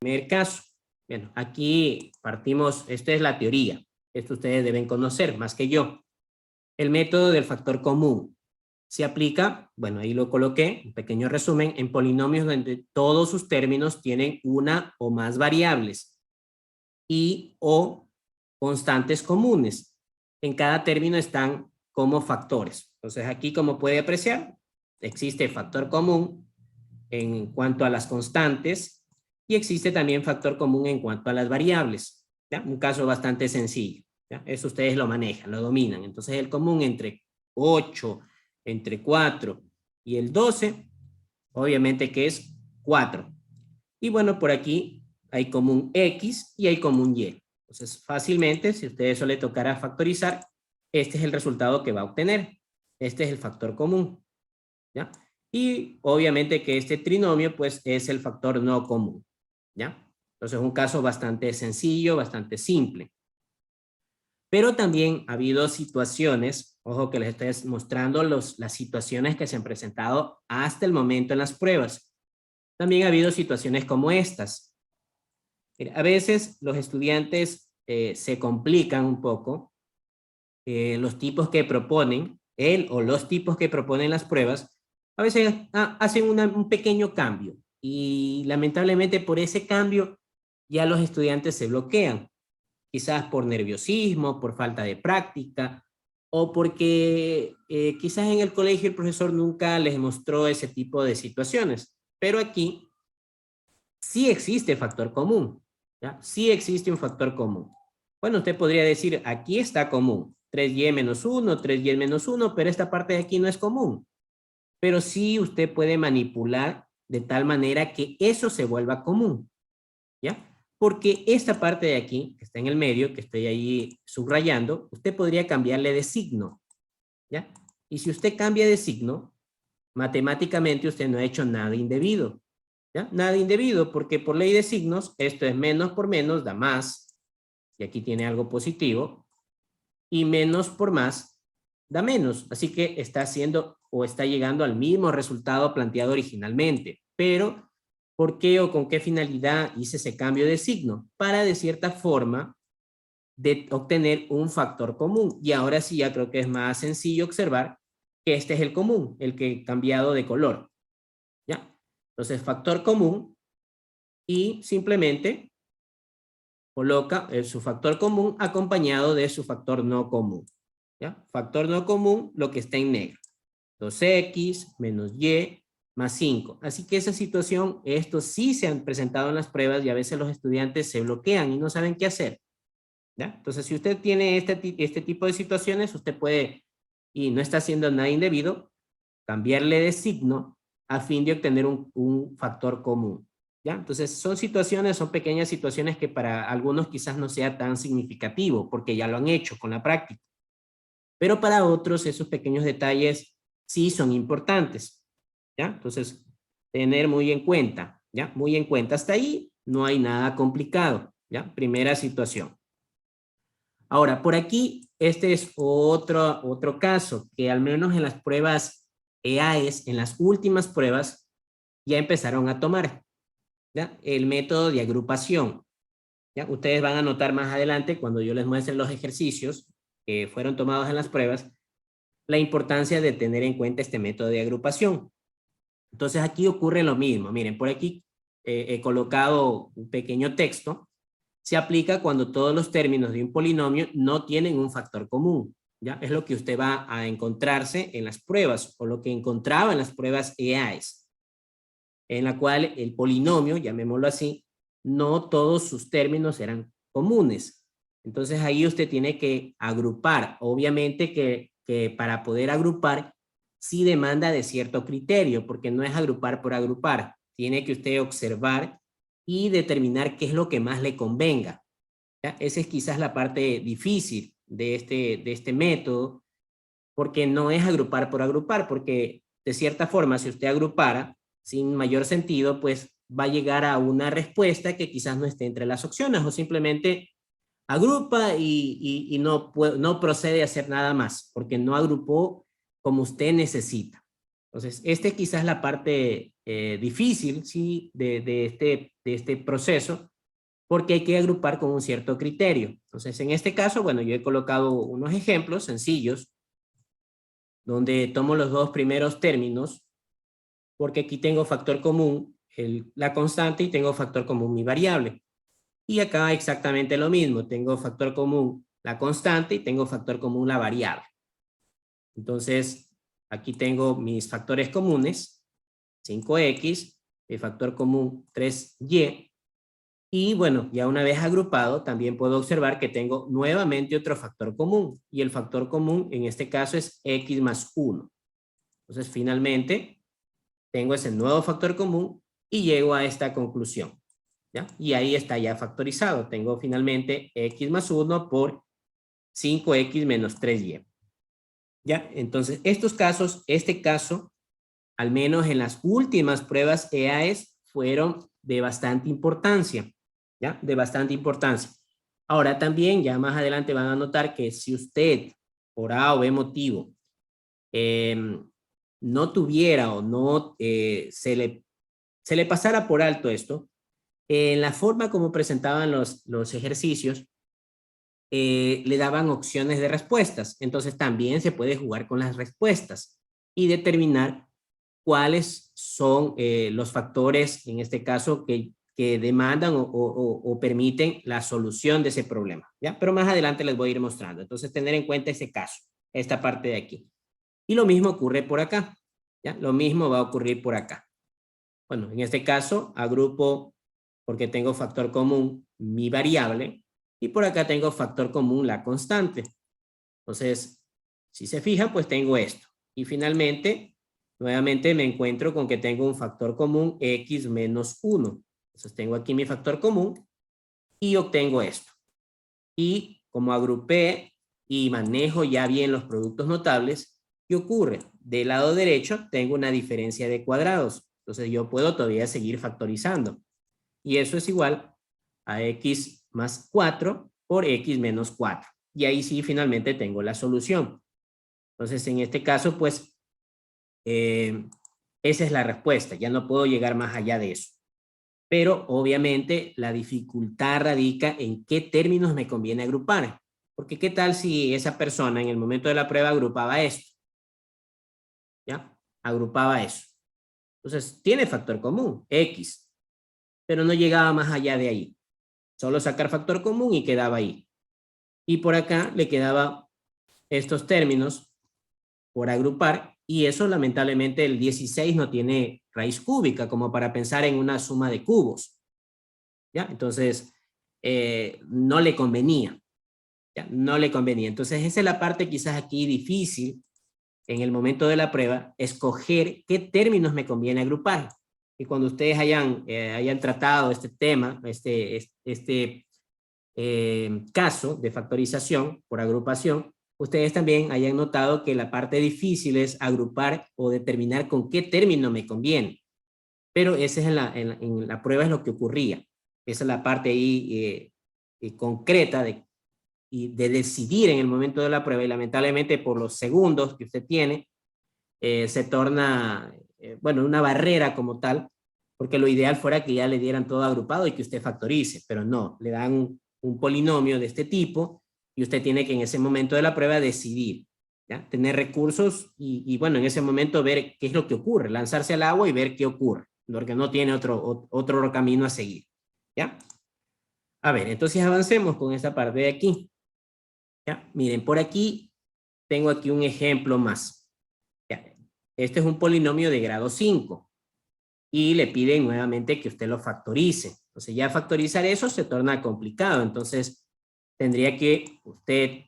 primer caso. Bueno, aquí partimos, esta es la teoría. Esto ustedes deben conocer más que yo. El método del factor común se aplica, bueno, ahí lo coloqué, un pequeño resumen, en polinomios donde todos sus términos tienen una o más variables y o constantes comunes. En cada término están como factores. Entonces aquí, como puede apreciar, existe factor común en cuanto a las constantes y existe también factor común en cuanto a las variables. ¿Ya? Un caso bastante sencillo. ¿Ya? Eso ustedes lo manejan, lo dominan. Entonces el común entre 8, entre 4 y el 12, obviamente que es 4. Y bueno, por aquí hay común X y hay común Y. Entonces fácilmente, si a ustedes eso le tocará factorizar, este es el resultado que va a obtener. Este es el factor común. ¿Ya? Y obviamente que este trinomio pues es el factor no común. ¿Ya? Entonces un caso bastante sencillo, bastante simple. Pero también ha habido situaciones, ojo que les estoy mostrando las situaciones que se han presentado hasta el momento en las pruebas. También ha habido situaciones como estas. A veces los estudiantes se complican un poco. Los tipos que proponen, él o los tipos que proponen las pruebas, a veces hacen un pequeño cambio. Y lamentablemente por ese cambio ya los estudiantes se bloquean. Quizás por nerviosismo, por falta de práctica, o porque quizás en el colegio el profesor nunca les mostró ese tipo de situaciones. Pero aquí sí existe factor común, ¿ya? Sí existe un factor común. Bueno, usted podría decir, aquí está común, 3y menos 1, 3y menos 1, pero esta parte de aquí no es común. Pero sí usted puede manipular de tal manera que eso se vuelva común, ¿ya? Porque esta parte de aquí, que está en el medio, que estoy ahí subrayando, usted podría cambiarle de signo, ¿ya? Y si usted cambia de signo, matemáticamente usted no ha hecho nada indebido, ¿ya? Nada indebido, porque por ley de signos, esto es menos por menos da más, y aquí tiene algo positivo, y menos por más da menos, así que está haciendo o está llegando al mismo resultado planteado originalmente, pero ¿por qué o con qué finalidad hice ese cambio de signo? Para de cierta forma de obtener un factor común. Y ahora sí ya creo que es más sencillo observar que este es el común, el que he cambiado de color. ¿Ya? Entonces factor común y simplemente coloca su factor común acompañado de su factor no común. ¿Ya? Factor no común, lo que está en negro. 2x menos y más 5. Así que esa situación, estos sí se han presentado en las pruebas y a veces los estudiantes se bloquean y no saben qué hacer. ¿Ya? Entonces, si usted tiene este tipo de situaciones, usted puede, y no está haciendo nada indebido, cambiarle de signo a fin de obtener un factor común. ¿Ya? Entonces, son situaciones, son pequeñas situaciones que para algunos quizás no sea tan significativo, porque ya lo han hecho con la práctica. Pero para otros, esos pequeños detalles sí son importantes. ¿Ya? Entonces, tener muy en cuenta, ¿ya? Muy en cuenta. Hasta ahí no hay nada complicado, ¿ya? Primera situación. Ahora, por aquí, este es otro caso, que al menos en las pruebas EAES, en las últimas pruebas, ya empezaron a tomar, ¿ya? El método de agrupación. ¿Ya? Ustedes van a notar más adelante, cuando yo les muestre los ejercicios que fueron tomados en las pruebas, la importancia de tener en cuenta este método de agrupación. Entonces aquí ocurre lo mismo. Miren, por aquí he colocado un pequeño texto. Se aplica cuando todos los términos de un polinomio no tienen un factor común. ¿Ya? Es lo que usted va a encontrarse en las pruebas, o lo que encontraba en las pruebas EAES, en la cual el polinomio, llamémoslo así, no todos sus términos eran comunes. Entonces ahí usted tiene que agrupar. Obviamente que para poder agrupar sí demanda de cierto criterio, porque no es agrupar por agrupar. Tiene que usted observar y determinar qué es lo que más le convenga. ¿Ya? Esa es quizás la parte difícil de este método, porque no es agrupar por agrupar, porque de cierta forma si usted agrupara sin mayor sentido, pues va a llegar a una respuesta que quizás no esté entre las opciones, o simplemente agrupa y no procede a hacer nada más, porque no agrupó como usted necesita. Entonces, quizás la parte difícil, sí, de este proceso, porque hay que agrupar con un cierto criterio. Entonces, en este caso, bueno, yo he colocado unos ejemplos sencillos, donde tomo los dos primeros términos, porque aquí tengo factor común, la constante, y tengo factor común mi variable. Y acá exactamente lo mismo, tengo factor común la constante y tengo factor común la variable. Entonces, aquí tengo mis factores comunes, 5x, el factor común 3y, y bueno, ya una vez agrupado, también puedo observar que tengo nuevamente otro factor común, y el factor común en este caso es x más 1. Entonces, finalmente, tengo ese nuevo factor común y llego a esta conclusión, ¿ya? Y ahí está ya factorizado. Tengo finalmente x más 1 por 5x menos 3y. ¿Ya? Entonces, estos casos, este caso, al menos en las últimas pruebas EAES, fueron de bastante importancia, ¿ya? De bastante importancia. Ahora también, ya más adelante van a notar que si usted, por A o B motivo, no tuviera o no se le pasara por alto esto, en la forma como presentaban los ejercicios, le daban opciones de respuestas. Entonces también se puede jugar con las respuestas y determinar cuáles son los factores, en este caso, que demandan o permiten la solución de ese problema, ¿ya? Pero más adelante les voy a ir mostrando. Entonces, tener en cuenta ese caso, esta parte de aquí. Y lo mismo ocurre por acá, ¿ya? Lo mismo va a ocurrir por acá. Bueno, en este caso, agrupo, porque tengo factor común, mi variable, y por acá tengo factor común, la constante. Entonces, si se fijan, pues tengo esto. Y finalmente, nuevamente me encuentro con que tengo un factor común x menos 1. Entonces tengo aquí mi factor común y obtengo esto. Y como agrupé y manejo ya bien los productos notables, ¿qué ocurre? Del lado derecho tengo una diferencia de cuadrados. Entonces yo puedo todavía seguir factorizando. Y eso es igual a x más 4 por x menos 4. Y ahí sí finalmente tengo la solución. Entonces en este caso pues esa es la respuesta. Ya no puedo llegar más allá de eso. Pero obviamente la dificultad radica en qué términos me conviene agrupar. Porque qué tal si esa persona en el momento de la prueba agrupaba esto. ¿Ya? Agrupaba eso. Entonces tiene factor común, x. Pero no llegaba más allá de ahí. Solo sacar factor común y quedaba ahí. Y por acá le quedaba estos términos por agrupar, y eso lamentablemente el 16 no tiene raíz cúbica como para pensar en una suma de cubos. ¿Ya? Entonces, no le convenía. ¿Ya? No le convenía. Entonces, esa es la parte quizás aquí difícil en el momento de la prueba, escoger qué términos me conviene agrupar. Y cuando ustedes hayan tratado este tema, este caso de factorización por agrupación, ustedes también hayan notado que la parte difícil es agrupar o determinar con qué término me conviene. Pero esa es en la prueba es lo que ocurría. Esa es la parte ahí concreta de decidir en el momento de la prueba, y lamentablemente por los segundos que usted tiene, se torna, bueno, una barrera como tal, porque lo ideal fuera que ya le dieran todo agrupado y que usted factorice, pero no, le dan un polinomio de este tipo y usted tiene que en ese momento de la prueba decidir, ¿ya? Tener recursos y bueno, en ese momento ver qué es lo que ocurre, lanzarse al agua y ver qué ocurre, porque no tiene otro camino a seguir, ¿ya? A ver, entonces avancemos con esta parte de aquí. ¿Ya? Miren, por aquí tengo aquí un ejemplo más. ¿Ya? Este es un polinomio de grado 5 y le piden nuevamente que usted lo factorice. Entonces ya factorizar eso se torna complicado. Entonces tendría que usted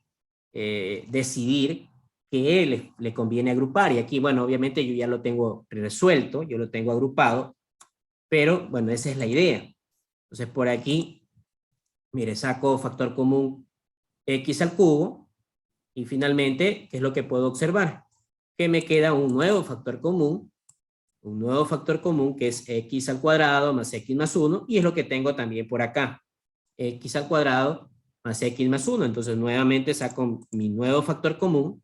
decidir qué le conviene agrupar. Y aquí, bueno, obviamente yo ya lo tengo resuelto, yo lo tengo agrupado, pero bueno, esa es la idea. Entonces por aquí, mire, saco factor común x al cubo. Y finalmente, ¿qué es lo que puedo observar? Que me queda un nuevo factor común que es x al cuadrado más x más 1, y es lo que tengo también por acá, x al cuadrado más x más 1. Entonces nuevamente saco mi nuevo factor común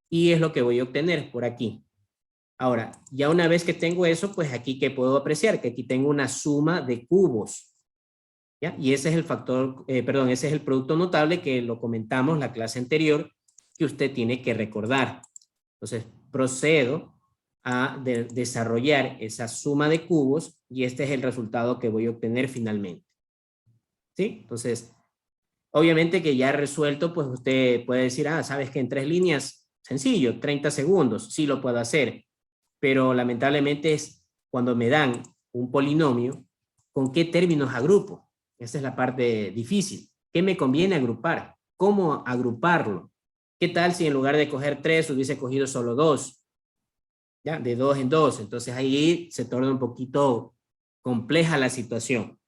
y es lo que voy a obtener por aquí. Ahora, ya una vez que tengo eso, pues aquí que puedo apreciar que aquí tengo una suma de cubos, ¿ya? Y ese es el factor, perdón, ese es el producto notable que lo comentamos la clase anterior, que usted tiene que recordar. Entonces, procedo a desarrollar esa suma de cubos y este es el resultado que voy a obtener finalmente. ¿Sí? Entonces, obviamente que ya resuelto, pues usted puede decir, ah, sabes que en 3 líneas, sencillo, 30 segundos, sí lo puedo hacer, pero lamentablemente es cuando me dan un polinomio, ¿con qué términos agrupo? Esa es la parte difícil. ¿Qué me conviene agrupar? ¿Cómo agruparlo? ¿Qué tal si en lugar de coger 3 hubiese cogido solo 2? ¿Ya? De 2 en 2. Entonces ahí se torna un poquito compleja la situación.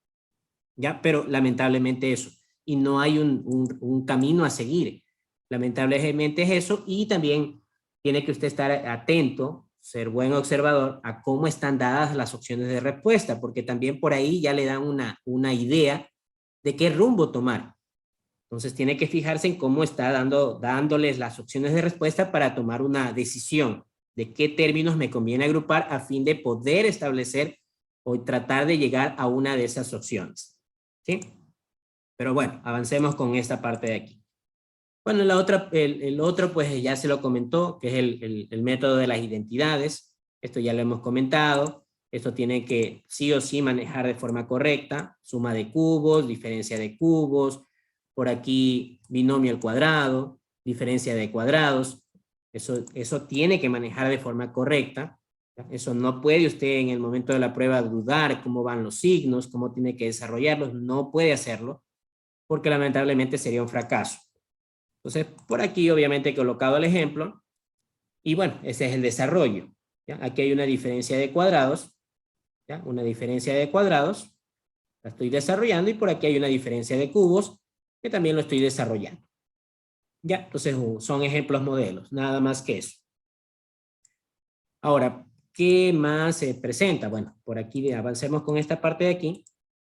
¿Ya? Pero lamentablemente eso. Y no hay un camino a seguir. Lamentablemente es eso. Y también tiene que usted estar atento, ser buen observador a cómo están dadas las opciones de respuesta, porque también por ahí ya le dan una idea de qué rumbo tomar. Entonces tiene que fijarse en cómo está dándoles las opciones de respuesta para tomar una decisión de qué términos me conviene agrupar a fin de poder establecer o tratar de llegar a una de esas opciones. ¿Sí? Pero bueno, avancemos con esta parte de aquí. Bueno, el otro pues ya se lo comentó, que es el método de las identidades. Esto ya lo hemos comentado. Esto tiene que sí o sí manejar de forma correcta. Suma de cubos, diferencia de cubos. Por aquí binomio al cuadrado, diferencia de cuadrados. Eso tiene que manejar de forma correcta. Eso no puede usted en el momento de la prueba dudar cómo van los signos, cómo tiene que desarrollarlos. No puede hacerlo porque lamentablemente sería un fracaso. Entonces, por aquí obviamente he colocado el ejemplo y bueno, ese es el desarrollo. ¿Ya? Aquí hay una diferencia de cuadrados, ¿ya? Una diferencia de cuadrados, la estoy desarrollando y por aquí hay una diferencia de cubos que también lo estoy desarrollando. ¿Ya? Entonces son ejemplos modelos, nada más que eso. Ahora, ¿qué más se presenta? Bueno, por aquí avancemos con esta parte de aquí,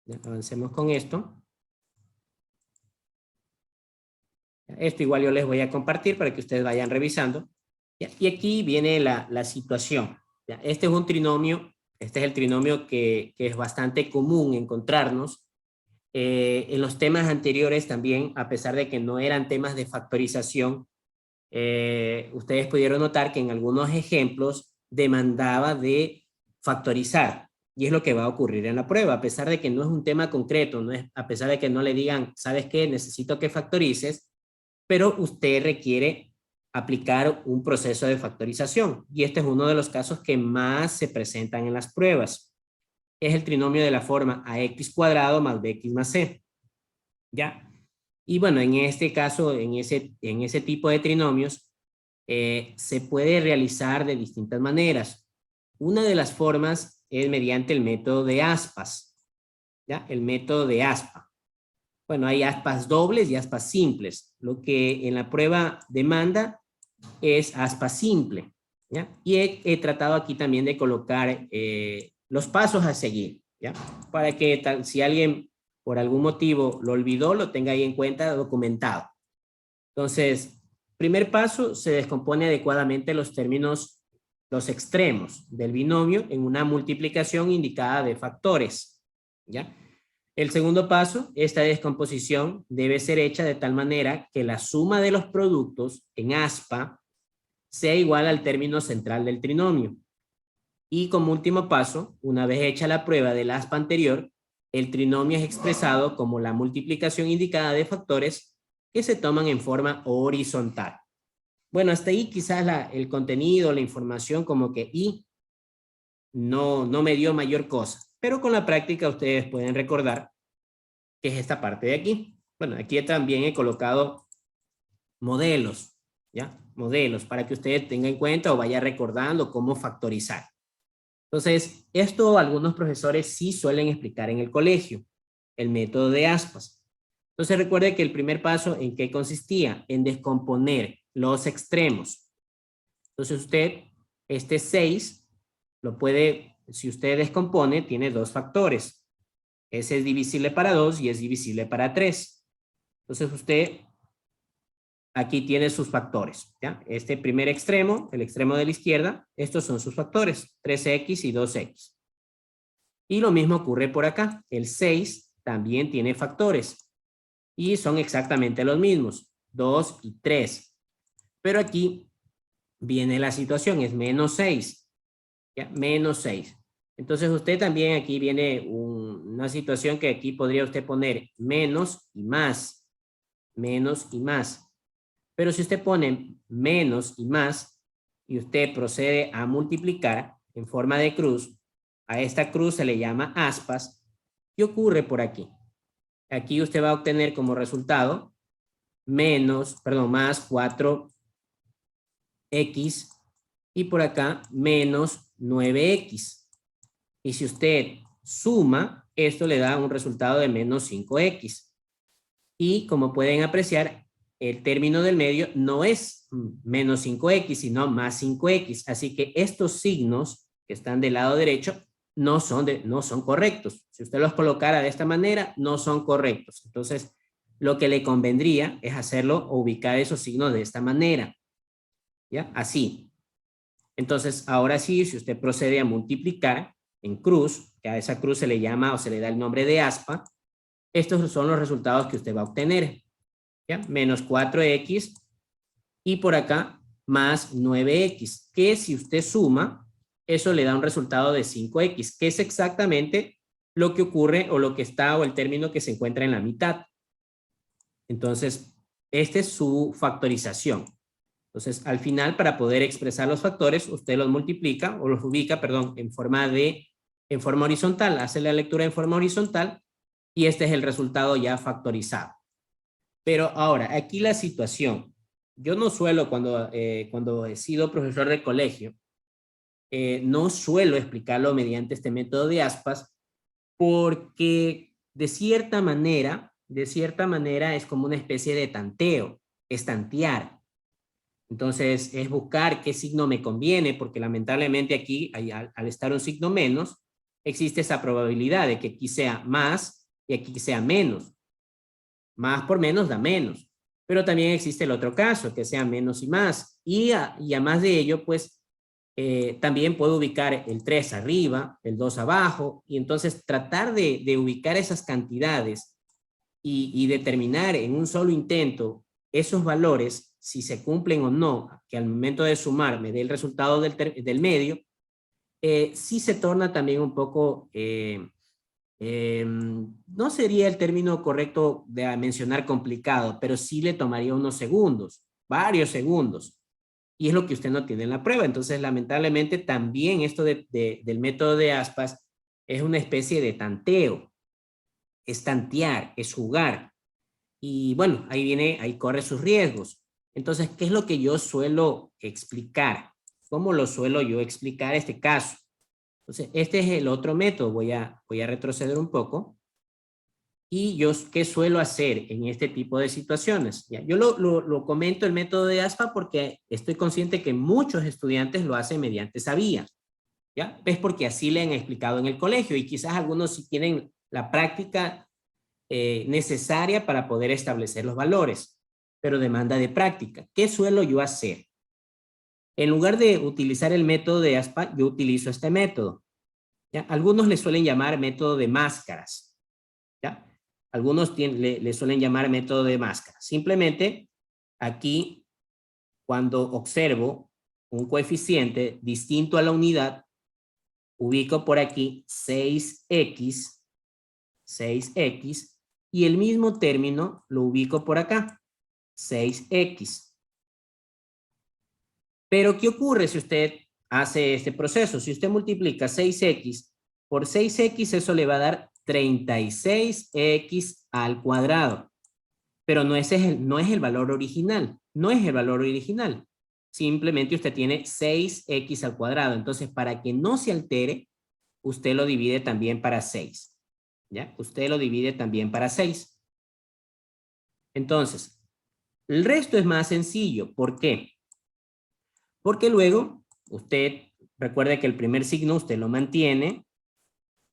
¿ya? Avancemos con esto. Esto igual yo les voy a compartir para que ustedes vayan revisando. Y aquí viene la situación. Este es un trinomio, este es el trinomio que es bastante común encontrarnos. En los temas anteriores también, a pesar de que no eran temas de factorización, ustedes pudieron notar que en algunos ejemplos demandaba de factorizar. Y es lo que va a ocurrir en la prueba, a pesar de que no es un tema concreto, no es, a pesar de que no le digan, ¿sabes qué? Necesito que factorices, pero usted requiere aplicar un proceso de factorización. Y este es uno de los casos que más se presentan en las pruebas. Es el trinomio de la forma ax cuadrado más bx más c. ¿Ya? Y bueno, en este caso, en ese tipo de trinomios, se puede realizar de distintas maneras. Una de las formas es mediante el método de aspas. ¿Ya? El método de aspa. Bueno, hay aspas dobles y aspas simples. Lo que en la prueba demanda es aspa simple. ¿Ya? Y he tratado aquí también de colocar los pasos a seguir, ¿ya? Para que tal, si alguien por algún motivo lo olvidó, lo tenga ahí en cuenta documentado. Entonces, primer paso, se descompone adecuadamente los términos, los extremos del binomio en una multiplicación indicada de factores, ¿ya? El segundo paso, esta descomposición debe ser hecha de tal manera que la suma de los productos en aspa sea igual al término central del trinomio. Y como último paso, una vez hecha la prueba del aspa anterior, el trinomio es expresado como la multiplicación indicada de factores que se toman en forma horizontal. Bueno, hasta ahí quizás el contenido, la información como que no me dio mayor cosa, pero con la práctica ustedes pueden recordar que es esta parte de aquí. Bueno, aquí también he colocado modelos, ¿ya? Modelos para que ustedes tengan en cuenta o vaya recordando cómo factorizar. Entonces, esto algunos profesores sí suelen explicar en el colegio, el método de aspas. Entonces, recuerde que el primer paso, ¿en qué consistía? En descomponer los extremos. Entonces, usted, este 6, lo puede, si usted descompone, tiene dos factores. Ese es divisible para 2 y es divisible para 3. Entonces, usted aquí tiene sus factores, ¿ya? Este primer extremo, el extremo de la izquierda, estos son sus factores, 3x y 2x. Y lo mismo ocurre por acá, el 6 también tiene factores, y son exactamente los mismos, 2 y 3. Pero aquí viene la situación, es menos 6, ¿ya? Menos 6. Entonces usted también aquí viene una situación que aquí podría usted poner menos y más, menos y más. Pero si usted pone menos y más, y usted procede a multiplicar en forma de cruz, a esta cruz se le llama aspas. ¿Qué ocurre por aquí? Aquí usted va a obtener como resultado más 4x y por acá menos 9x. Y si usted suma, esto le da un resultado de menos 5x. Y como pueden apreciar, el término del medio no es menos 5x, sino más 5x. Así que estos signos que están del lado derecho no son correctos. Si usted los colocara de esta manera, no son correctos. Entonces, lo que le convendría es hacerlo o ubicar esos signos de esta manera. ¿Ya? Así. Entonces, ahora sí, si usted procede a multiplicar en cruz, que a esa cruz se le llama o se le da el nombre de aspa, estos son los resultados que usted va a obtener. ¿Ya? Menos 4x y por acá más 9x, que si usted suma, eso le da un resultado de 5x, que es exactamente lo que ocurre o lo que está o el término que se encuentra en la mitad. Entonces, esta es su factorización. Entonces, al final, para poder expresar los factores, usted los multiplica o los ubica, perdón, en forma horizontal, hace la lectura en forma horizontal y este es el resultado ya factorizado. Pero ahora, aquí la situación. Yo no suelo, cuando he sido profesor de colegio, no suelo explicarlo mediante este método de aspas porque de cierta manera es como una especie de tanteo, es tantear. Entonces, es buscar qué signo me conviene, porque lamentablemente aquí, al estar un signo menos, existe esa probabilidad de que aquí sea más y aquí sea menos. Más por menos da menos. Pero también existe el otro caso, que sea menos y más. Y a más de ello, pues, también puedo ubicar el 3 arriba, el 2 abajo, y entonces tratar de ubicar esas cantidades y determinar en un solo intento esos valores, si se cumplen o no, que al momento de sumar me dé el resultado del medio, sí se torna también un poco... no sería el término correcto de mencionar complicado, pero sí le tomaría unos segundos, varios segundos. Y es lo que usted no tiene en la prueba. Entonces, lamentablemente, también esto del método de aspas es una especie de tanteo. Es tantear, es jugar. Y bueno, ahí corre sus riesgos. Entonces, ¿qué es lo que yo suelo explicar? ¿Cómo lo suelo yo explicar este caso? Entonces, este es el otro método. Voy a retroceder un poco. ¿Y yo qué suelo hacer en este tipo de situaciones? ¿Ya? Yo lo comento el método de ASPA porque estoy consciente que muchos estudiantes lo hacen mediante esa vía. ¿Ya? Es porque así le han explicado en el colegio y quizás algunos sí tienen la práctica necesaria para poder establecer los valores, pero demanda de práctica. ¿Qué suelo yo hacer? En lugar de utilizar el método de ASPA, yo utilizo este método. ¿Ya? Algunos le suelen llamar método de máscaras. ¿Ya? Algunos le suelen llamar método de máscaras. Simplemente, aquí, cuando observo un coeficiente distinto a la unidad, ubico por aquí 6x, y el mismo término lo ubico por acá, 6x. Pero, ¿qué ocurre si usted hace este proceso? Si usted multiplica 6x por 6x, eso le va a dar 36x al cuadrado. Pero no es el valor original. No es el valor original. Simplemente usted tiene 6x al cuadrado. Entonces, para que no se altere, usted lo divide también para 6. ¿Ya? Usted lo divide también para 6. Entonces, el resto es más sencillo. ¿Por qué? Porque luego usted recuerde que el primer signo usted lo mantiene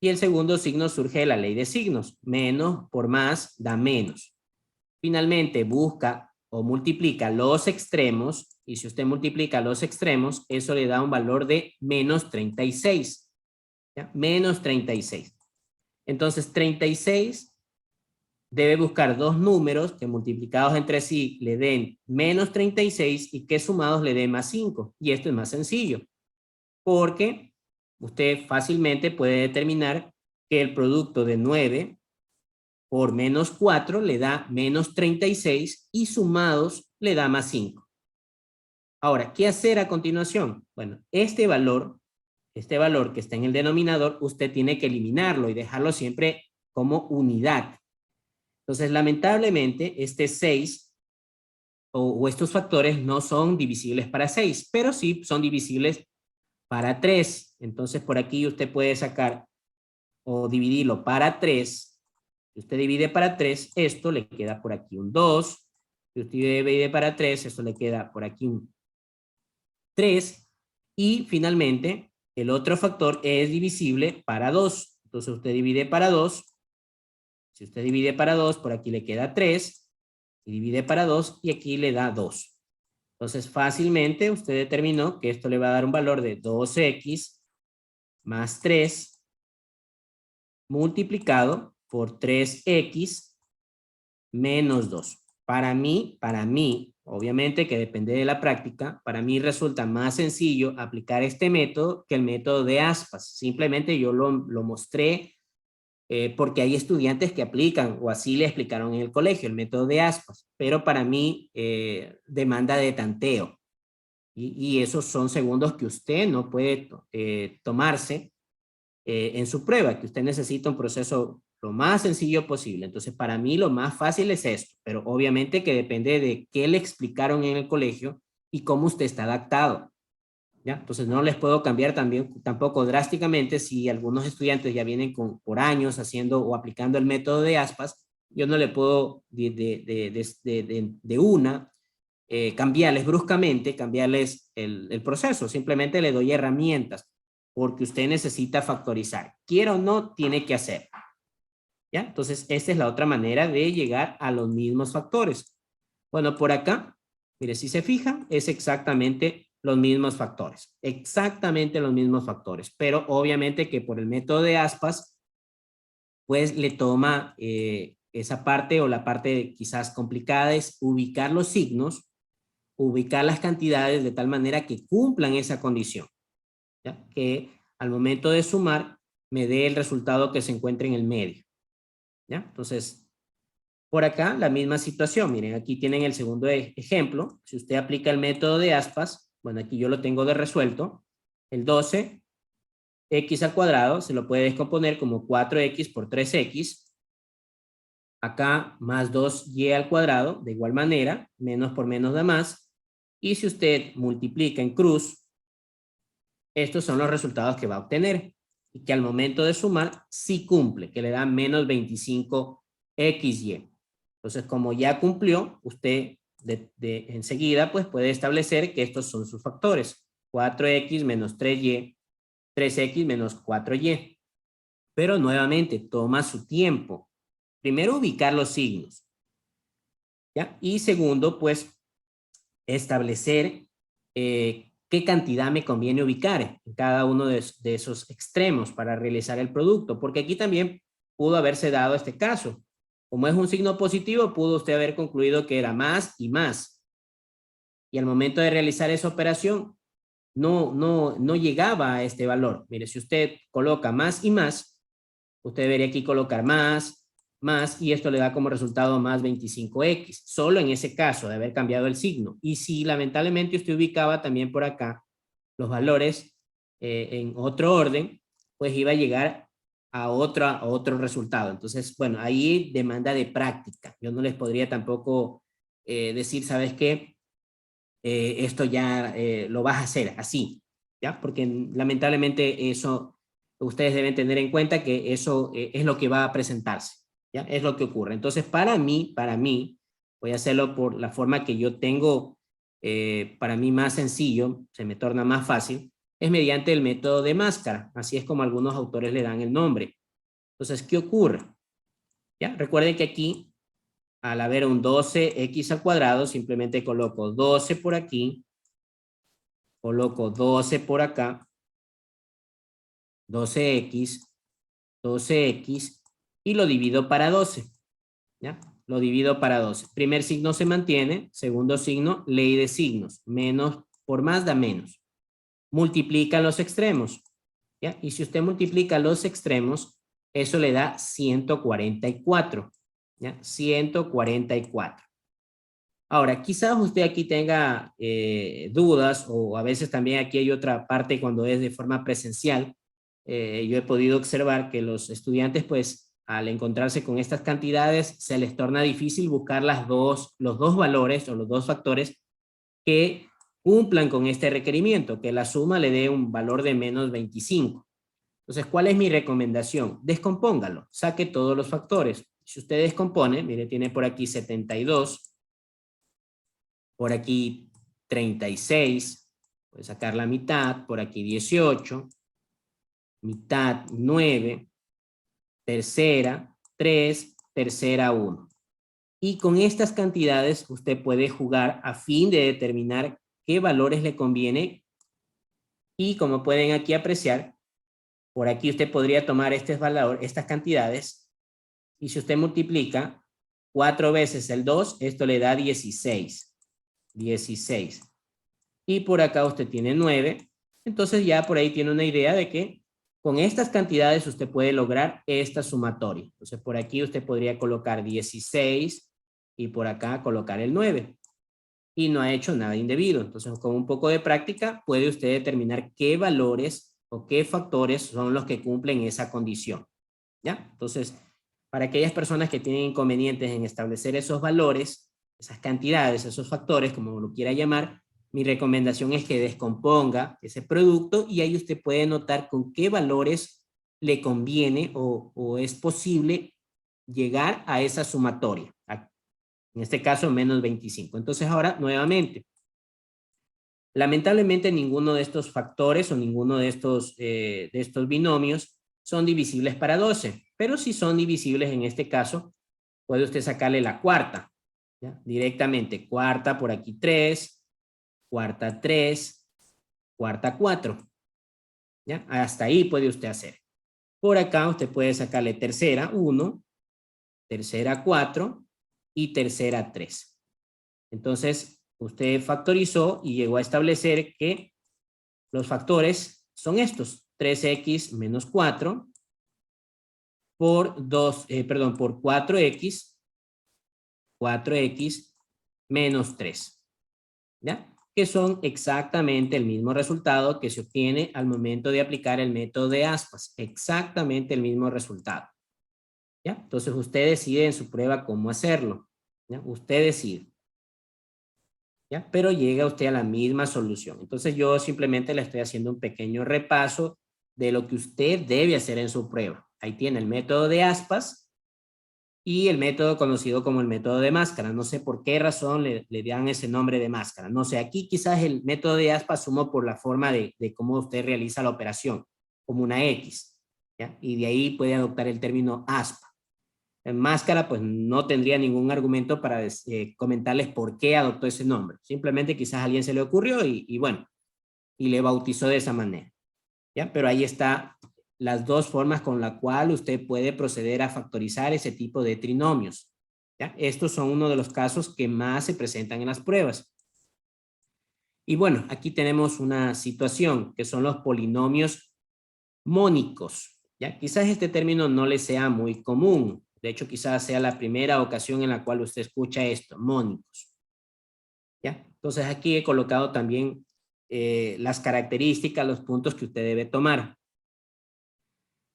y el segundo signo surge de la ley de signos. Menos por más da menos. Finalmente busca o multiplica los extremos, y si usted multiplica los extremos, eso le da un valor de menos 36. ¿Ya? Menos 36. Entonces, 36 debe buscar dos números que multiplicados entre sí le den menos 36 y que sumados le den más 5. Y esto es más sencillo, porque usted fácilmente puede determinar que el producto de 9 por menos 4 le da menos 36 y sumados le da más 5. Ahora, ¿qué hacer a continuación? Bueno, este valor que está en el denominador, usted tiene que eliminarlo y dejarlo siempre como unidad. Entonces, lamentablemente, este 6 o estos factores no son divisibles para 6, pero sí son divisibles para 3. Entonces, por aquí usted puede sacar o dividirlo para 3. Si usted divide para 3, esto le queda por aquí un 2. Si usted divide para 3, esto le queda por aquí un 3. Y finalmente, el otro factor es divisible para 2. Entonces, usted divide para 2. Si usted divide para 2, por aquí le queda 3. Y divide para 2 y aquí le da 2. Entonces, fácilmente usted determinó que esto le va a dar un valor de 2x más 3 multiplicado por 3x menos 2. Para mí, obviamente que depende de la práctica, para mí resulta más sencillo aplicar este método que el método de aspas. Simplemente yo lo mostré porque hay estudiantes que aplican, o así le explicaron en el colegio, el método de aspas, pero para mí demanda de tanteo. Y esos son segundos que usted no puede tomarse en su prueba, que usted necesita un proceso lo más sencillo posible. Entonces, para mí lo más fácil es esto, pero obviamente que depende de qué le explicaron en el colegio y cómo usted está adaptado. ¿Ya? Entonces, no les puedo cambiar tampoco drásticamente si algunos estudiantes ya vienen por años haciendo o aplicando el método de aspas. Yo no le puedo de una cambiarles bruscamente, cambiarles el proceso. Simplemente le doy herramientas porque usted necesita factorizar. Quiera o no, tiene que hacer. ¿Ya? Entonces, esta es la otra manera de llegar a los mismos factores. Bueno, por acá, mire, si se fija, es exactamente los mismos factores. Exactamente los mismos factores. Pero obviamente que por el método de aspas, pues le toma esa parte o la parte quizás complicada es ubicar los signos, ubicar las cantidades de tal manera que cumplan esa condición. ¿Ya? Que al momento de sumar me dé el resultado que se encuentre en el medio. ¿Ya? Entonces, por acá la misma situación. Miren, aquí tienen el segundo ejemplo. Si usted aplica el método de aspas, bueno, aquí yo lo tengo de resuelto. El 12, x al cuadrado, se lo puede descomponer como 4x por 3x. Acá más 2y al cuadrado, de igual manera, menos por menos da más. Y si usted multiplica en cruz, estos son los resultados que va a obtener. Y que al momento de sumar, sí cumple, que le da menos 25xy. Entonces, como ya cumplió, usted enseguida pues puede establecer que estos son sus factores. 4x menos 3y, 3x menos 4y. Pero nuevamente toma su tiempo. Primero, ubicar los signos. ¿Ya? Y segundo, pues establecer qué cantidad me conviene ubicar en cada uno de esos extremos para realizar el producto. Porque aquí también pudo haberse dado este caso. Como es un signo positivo, pudo usted haber concluido que era más y más. Y al momento de realizar esa operación, no llegaba a este valor. Mire, si usted coloca más y más, usted debería aquí colocar más, y esto le da como resultado más 25x, solo en ese caso de haber cambiado el signo. Y si lamentablemente usted ubicaba también por acá los valores en otro orden, pues iba a llegar a otro resultado. Entonces, bueno, ahí demanda de práctica. Yo no les podría tampoco decir, ¿sabes qué? Esto ya lo vas a hacer así, ¿ya? Porque lamentablemente eso, ustedes deben tener en cuenta que eso es lo que va a presentarse, ¿ya? Es lo que ocurre. Entonces, para mí, voy a hacerlo por la forma que yo tengo, para mí más sencillo, se me torna más fácil, es mediante el método de máscara. Así es como algunos autores le dan el nombre. Entonces, ¿qué ocurre? ¿Ya? Recuerden que aquí al haber un 12x al cuadrado, simplemente coloco 12 por aquí, coloco 12 por acá, 12x, 12x, y lo divido para 12, ¿ya? Lo divido para 12. Primer signo se mantiene, segundo signo, ley de signos. Menos por más da menos. Multiplica los extremos, ¿ya? Y si usted multiplica los extremos, eso le da 144, ¿ya? 144. Ahora, quizás usted aquí tenga dudas, o a veces también aquí hay otra parte cuando es de forma presencial. Yo he podido observar que los estudiantes, pues, al encontrarse con estas cantidades, se les torna difícil buscar los dos valores o los dos factores que cumplan con este requerimiento, que la suma le dé un valor de menos 25. Entonces, ¿cuál es mi recomendación? Descompóngalo, saque todos los factores. Si usted descompone, mire, tiene por aquí 72, por aquí 36, puede sacar la mitad, por aquí 18, mitad 9, tercera 3, tercera 1. Y con estas cantidades usted puede jugar a fin de determinar qué valores le conviene. Y como pueden aquí apreciar, por aquí usted podría tomar estas cantidades, y si usted multiplica 4 veces el 2, esto le da 16. 16. Y por acá usted tiene 9. Entonces ya por ahí tiene una idea de que con estas cantidades usted puede lograr esta sumatoria. Entonces por aquí usted podría colocar 16 y por acá colocar el 9. Y no ha hecho nada indebido. Entonces con un poco de práctica puede usted determinar qué valores o qué factores son los que cumplen esa condición. ¿Ya? Entonces, para aquellas personas que tienen inconvenientes en establecer esos valores, esas cantidades, esos factores, como lo quiera llamar, mi recomendación es que descomponga ese producto y ahí usted puede notar con qué valores le conviene o es posible llegar a esa sumatoria. En este caso, menos 25. Entonces ahora, nuevamente, lamentablemente ninguno de estos factores o ninguno de estos binomios son divisibles para 12, pero si son divisibles en este caso, puede usted sacarle la cuarta, ¿ya? Directamente, cuarta por aquí 3, cuarta 3, cuarta 4, ¿ya? Hasta ahí puede usted hacer. Por acá usted puede sacarle tercera 1, tercera 4 y tercera 3. Entonces, usted factorizó y llegó a establecer que los factores son estos: 3x menos 4 por 4x, 4x menos 3, ¿ya? Que son exactamente el mismo resultado que se obtiene al momento de aplicar el método de aspas, exactamente el mismo resultado, ¿ya? Entonces usted decide en su prueba cómo hacerlo, ¿ya? Usted decide, ¿ya? Pero llega usted a la misma solución. Entonces yo simplemente le estoy haciendo un pequeño repaso de lo que usted debe hacer en su prueba. Ahí tiene el método de aspas y el método conocido como el método de máscara. No sé por qué razón le dan ese nombre de máscara. No sé, aquí quizás el método de aspas asumo por la forma de cómo usted realiza la operación, como una X, ¿ya? Y de ahí puede adoptar el término aspa. En máscara, pues no tendría ningún argumento para comentarles por qué adoptó ese nombre. Simplemente quizás a alguien se le ocurrió y bueno, y le bautizó de esa manera, ¿ya? Pero ahí está las dos formas con la cual usted puede proceder a factorizar ese tipo de trinomios, ¿ya? Estos son uno de los casos que más se presentan en las pruebas. Y bueno, aquí tenemos una situación que son los polinomios mónicos, ¿ya? Quizás este término no le sea muy común. De hecho, quizás sea la primera ocasión en la cual usted escucha esto, mónicos, ¿ya? Entonces aquí he colocado también las características, los puntos que usted debe tomar,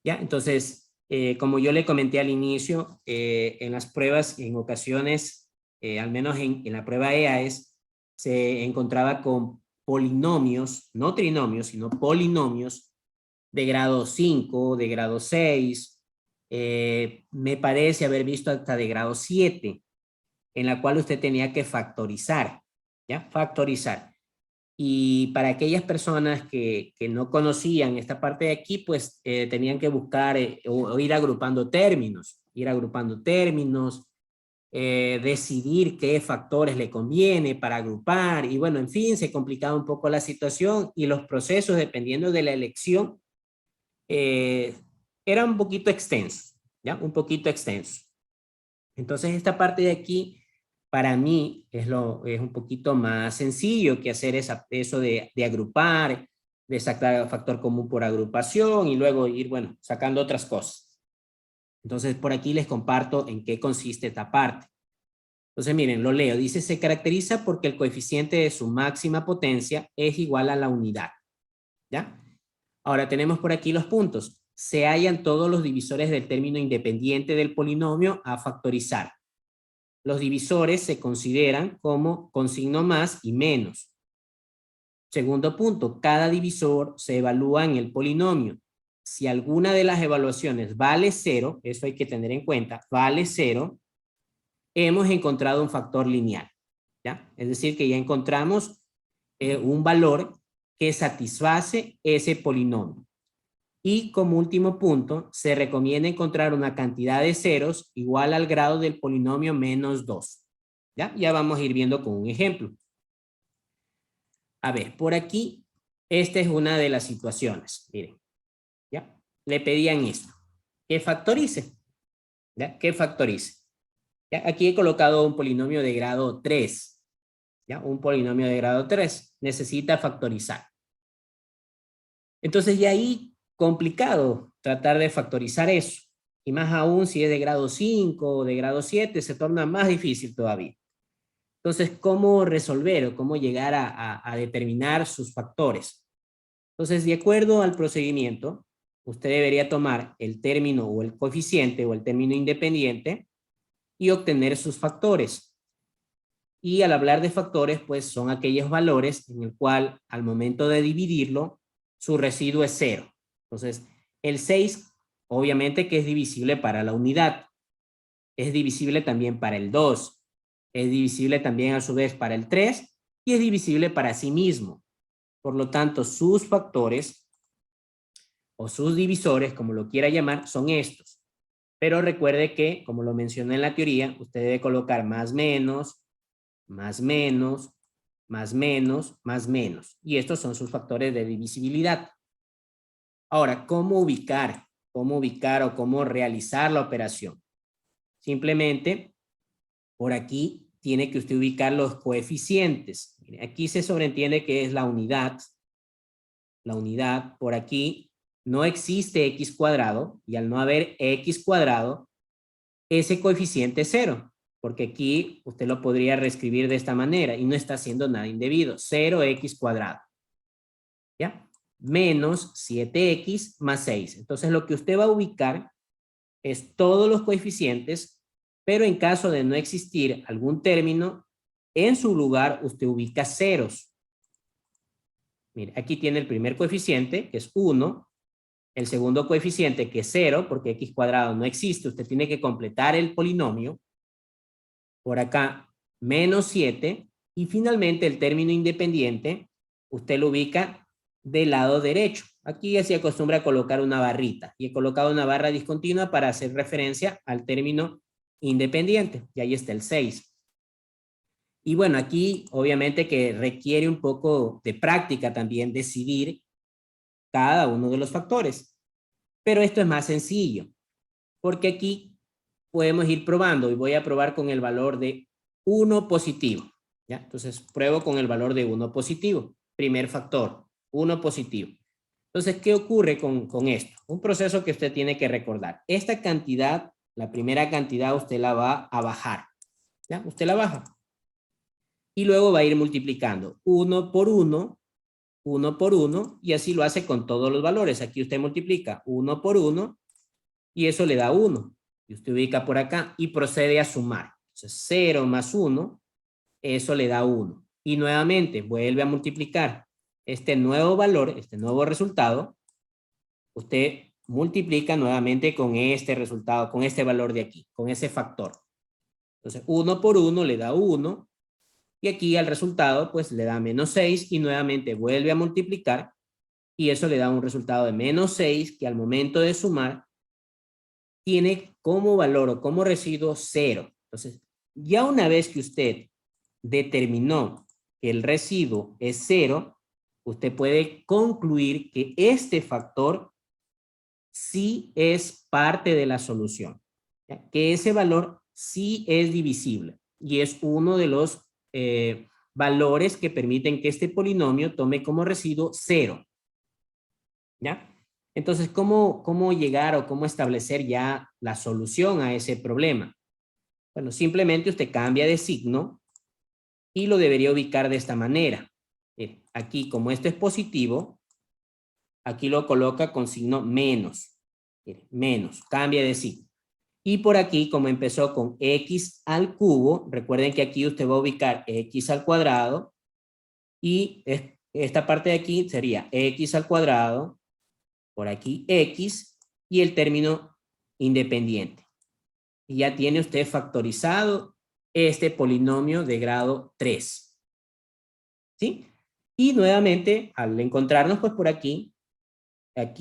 ¿ya? Entonces, como yo le comenté al inicio, en las pruebas, en ocasiones, al menos en la prueba EAES, se encontraba con polinomios, no trinomios, sino polinomios de grado 5, de grado 6, me parece haber visto hasta de grado 7, en la cual usted tenía que factorizar, ¿ya? Factorizar. Y para aquellas personas que no conocían esta parte de aquí, pues tenían que buscar o ir agrupando términos, decidir qué factores le conviene para agrupar, y bueno, en fin, se complicaba un poco la situación y los procesos, dependiendo de la elección, eran un poquito extensos, ¿ya? Un poquito extensos. Entonces, esta parte de aquí, para mí, es un poquito más sencillo que hacer eso de agrupar, de sacar factor común por agrupación y luego ir, bueno, sacando otras cosas. Entonces, por aquí les comparto en qué consiste esta parte. Entonces, miren, lo leo. Dice, se caracteriza porque el coeficiente de su máxima potencia es igual a la unidad. ¿Ya? Ahora, tenemos por aquí los puntos. Se hallan todos los divisores del término independiente del polinomio a factorizar. Los divisores se consideran como con signo más y menos. Segundo punto, cada divisor se evalúa en el polinomio. Si alguna de las evaluaciones vale 0, eso hay que tener en cuenta, vale 0, hemos encontrado un factor lineal, ¿ya? Es decir, que ya encontramos un valor que satisface ese polinomio. Y como último punto, se recomienda encontrar una cantidad de ceros igual al grado del polinomio menos 2. ¿Ya? Ya vamos a ir viendo con un ejemplo. A ver, por aquí, esta es una de las situaciones. Miren, ¿ya? Le pedían esto, que factorice. ¿Ya? Que factorice. ¿Ya? Aquí he colocado un polinomio de grado 3. ¿Ya? Un polinomio de grado 3. Necesita factorizar. Entonces ya ahí complicado tratar de factorizar eso. Y más aún si es de grado 5 o de grado 7, se torna más difícil todavía. Entonces, ¿cómo resolver o cómo llegar a determinar sus factores? Entonces, de acuerdo al procedimiento, usted debería tomar el término o el coeficiente o el término independiente y obtener sus factores. Y al hablar de factores, pues son aquellos valores en el cual al momento de dividirlo, su residuo es 0. Entonces, el 6, obviamente que es divisible para la unidad. Es divisible también para el 2. Es divisible también a su vez para el 3 y es divisible para sí mismo. Por lo tanto, sus factores o sus divisores, como lo quiera llamar, son estos. Pero recuerde que, como lo mencioné en la teoría, usted debe colocar más menos, más menos, más menos, más menos. Y estos son sus factores de divisibilidad. Ahora, ¿cómo ubicar? ¿Cómo ubicar o cómo realizar la operación? Simplemente, por aquí tiene que usted ubicar los coeficientes. Aquí se sobreentiende que es la unidad. La unidad, por aquí, no existe x cuadrado, y al no haber x cuadrado, ese coeficiente es 0, porque aquí usted lo podría reescribir de esta manera, y no está haciendo nada indebido, 0x cuadrado. ¿Ya? Menos 7x más 6. Entonces lo que usted va a ubicar es todos los coeficientes, pero en caso de no existir algún término, en su lugar usted ubica ceros. Mire, aquí tiene el primer coeficiente, que es 1, el segundo coeficiente, que es 0, porque x cuadrado no existe, usted tiene que completar el polinomio. Por acá, menos 7, y finalmente el término independiente, usted lo ubica del lado derecho. Aquí ya se acostumbra a colocar una barrita, y he colocado una barra discontinua para hacer referencia al término independiente, y ahí está el 6. Y bueno, aquí obviamente que requiere un poco de práctica también decidir cada uno de los factores. Pero esto es más sencillo, porque aquí podemos ir probando, y voy a probar con el valor de 1 positivo. ¿Ya? Entonces pruebo con el valor de 1 positivo. Primer factor, 1 positivo. Entonces, ¿qué ocurre con esto? Un proceso que usted tiene que recordar. Esta cantidad, la primera cantidad, usted la va a bajar. ¿Ya? Usted la baja. Y luego va a ir multiplicando 1 por 1, 1 por 1, y así lo hace con todos los valores. Aquí usted multiplica 1 por 1, y eso le da 1. Y usted ubica por acá y procede a sumar. Entonces, 0 más 1, eso le da 1. Y nuevamente vuelve a multiplicar este nuevo valor, este nuevo resultado. Usted multiplica nuevamente con este resultado, con este valor de aquí, con ese factor. Entonces, 1 por 1 le da 1. Y aquí al resultado, pues le da menos 6 y nuevamente vuelve a multiplicar. Y eso le da un resultado de menos 6 que al momento de sumar tiene como valor o como residuo 0. Entonces, Ya una vez que usted determinó que el residuo es 0, usted puede concluir que este factor sí es parte de la solución, ¿ya? Que ese valor sí es divisible y es uno de los valores que permiten que este polinomio tome como residuo 0, ¿ya? Entonces, ¿cómo llegar o cómo establecer ya la solución a ese problema? Bueno, simplemente usted cambia de signo y lo debería ubicar de esta manera. Aquí, como esto es positivo, aquí lo coloca con signo menos. Menos, cambia de signo. Y por aquí, como empezó con x al cubo, recuerden que aquí usted va a ubicar x al cuadrado y esta parte de aquí sería x al cuadrado, por aquí x y el término independiente. Y ya tiene usted factorizado este polinomio de grado 3. ¿Sí? Y nuevamente, al encontrarnos pues por aquí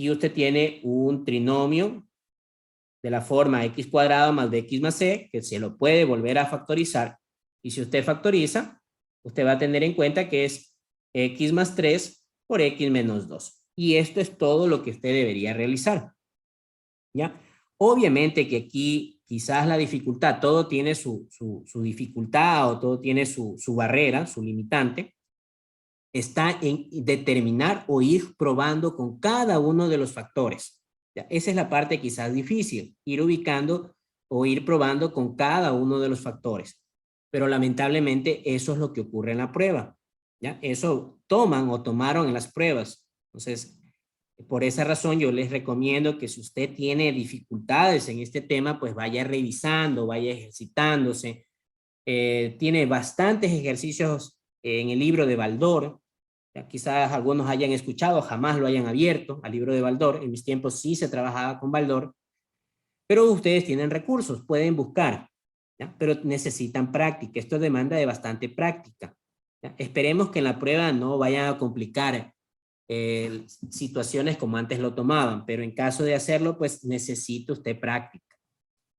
usted tiene un trinomio de la forma x cuadrado más bx más c, que se lo puede volver a factorizar. Y si usted factoriza, usted va a tener en cuenta que es x más 3 por x menos 2. Y esto es todo lo que usted debería realizar. ¿Ya? Obviamente que aquí quizás la dificultad, todo tiene su dificultad o todo tiene su barrera, su limitante, está en determinar o ir probando con cada uno de los factores. ¿Ya? Esa es la parte quizás difícil, ir ubicando o ir probando con cada uno de los factores. Pero lamentablemente eso es lo que ocurre en la prueba. ¿Ya? Eso toman o tomaron en las pruebas. Entonces, por esa razón yo les recomiendo que si usted tiene dificultades en este tema, pues vaya revisando, vaya ejercitándose. Tiene bastantes ejercicios en el libro de Baldor. Ya, quizás algunos hayan escuchado, jamás lo hayan abierto al libro de Baldor. En mis tiempos sí se trabajaba con Baldor, pero ustedes tienen recursos, pueden buscar, ¿ya? Pero necesitan práctica. Esto demanda de bastante práctica, ¿ya? Esperemos que en la prueba no vayan a complicar situaciones como antes lo tomaban, pero en caso de hacerlo, pues necesita usted práctica,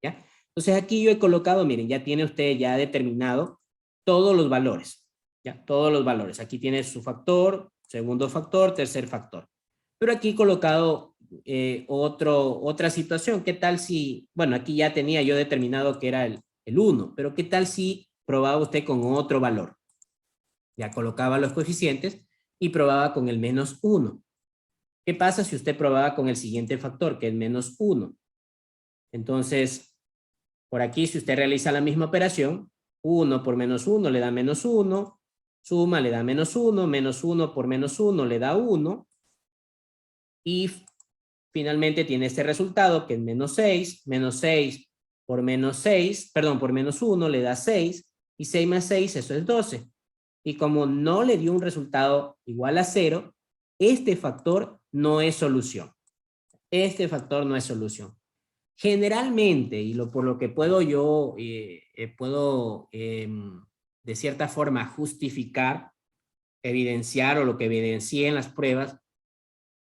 ¿ya? Entonces aquí yo he colocado, miren, ya tiene usted ya determinado todos los valores, ¿ya? Todos los valores. Aquí tiene su factor, segundo factor, tercer factor. Pero aquí he colocado otra situación. ¿Qué tal si, bueno, aquí ya tenía yo determinado que era el 1, pero qué tal si probaba usted con otro valor? Ya colocaba los coeficientes y probaba con el menos 1. ¿Qué pasa si usted probaba con el siguiente factor, que es menos 1? Entonces, por aquí, si usted realiza la misma operación, 1 por menos 1 le da menos 1, suma le da menos 1, menos 1 por menos 1 le da 1, y finalmente tiene este resultado que es menos 6 por menos 6, perdón, por menos 1 le da 6, y 6 más 6, eso es 12. Y como no le dio un resultado igual a 0, este factor no es solución. Este factor no es solución. Generalmente, y por lo que puedo yo, de cierta forma justificar, evidenciar o lo que evidencié en las pruebas,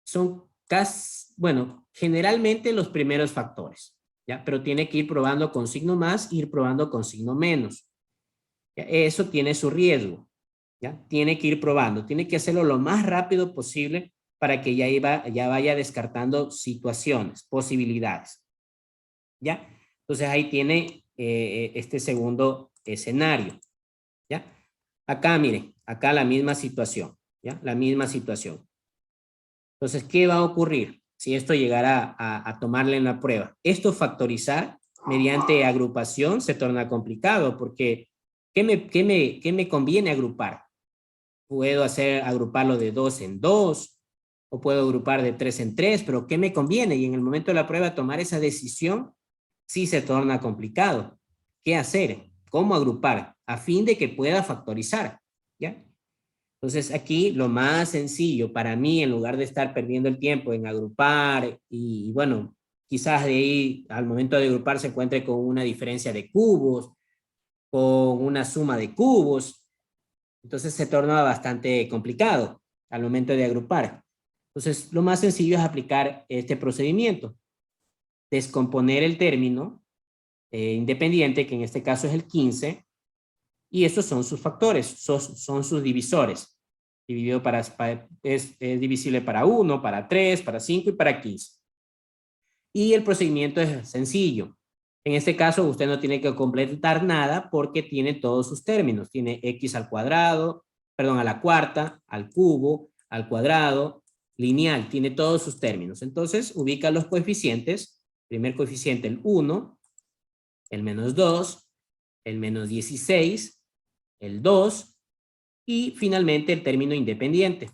son casi, bueno, generalmente los primeros factores, ¿ya? Pero tiene que ir probando con signo más, ir probando con signo menos. ¿Ya? Eso tiene su riesgo, ¿ya? Tiene que ir probando, tiene que hacerlo lo más rápido posible para que ya vaya descartando situaciones, posibilidades. ¿Ya? Entonces ahí tiene este segundo escenario, ¿ya? Acá, miren, acá la misma situación, ¿ya? La misma situación. Entonces, ¿qué va a ocurrir si esto llegara a tomarle en la prueba? Esto factorizar mediante agrupación se torna complicado porque ¿qué me conviene agrupar? Puedo agruparlo de 2 en 2 o puedo agrupar de 3 en 3, pero ¿qué me conviene? Y en el momento de la prueba tomar esa decisión sí se torna complicado. ¿Qué hacer? ¿Cómo agrupar? A fin de que pueda factorizar, ¿ya? Entonces aquí lo más sencillo para mí, en lugar de estar perdiendo el tiempo en agrupar y bueno, quizás de ahí al momento de agrupar se encuentre con una diferencia de cubos, con una suma de cubos, entonces se torna bastante complicado al momento de agrupar. Entonces lo más sencillo es aplicar este procedimiento, descomponer el término independiente, que en este caso es el 15, y estos son sus factores, son sus divisores. Dividido es divisible para 1, para 3, para 5 y para 15. Y el procedimiento es sencillo. En este caso usted no tiene que completar nada porque tiene todos sus términos. Tiene x al cuadrado, perdón, a la cuarta, al cubo, al cuadrado, lineal, tiene todos sus términos. Entonces ubica los coeficientes. Primer coeficiente el 1, el menos 2, el menos 16, el 2 y finalmente el término independiente,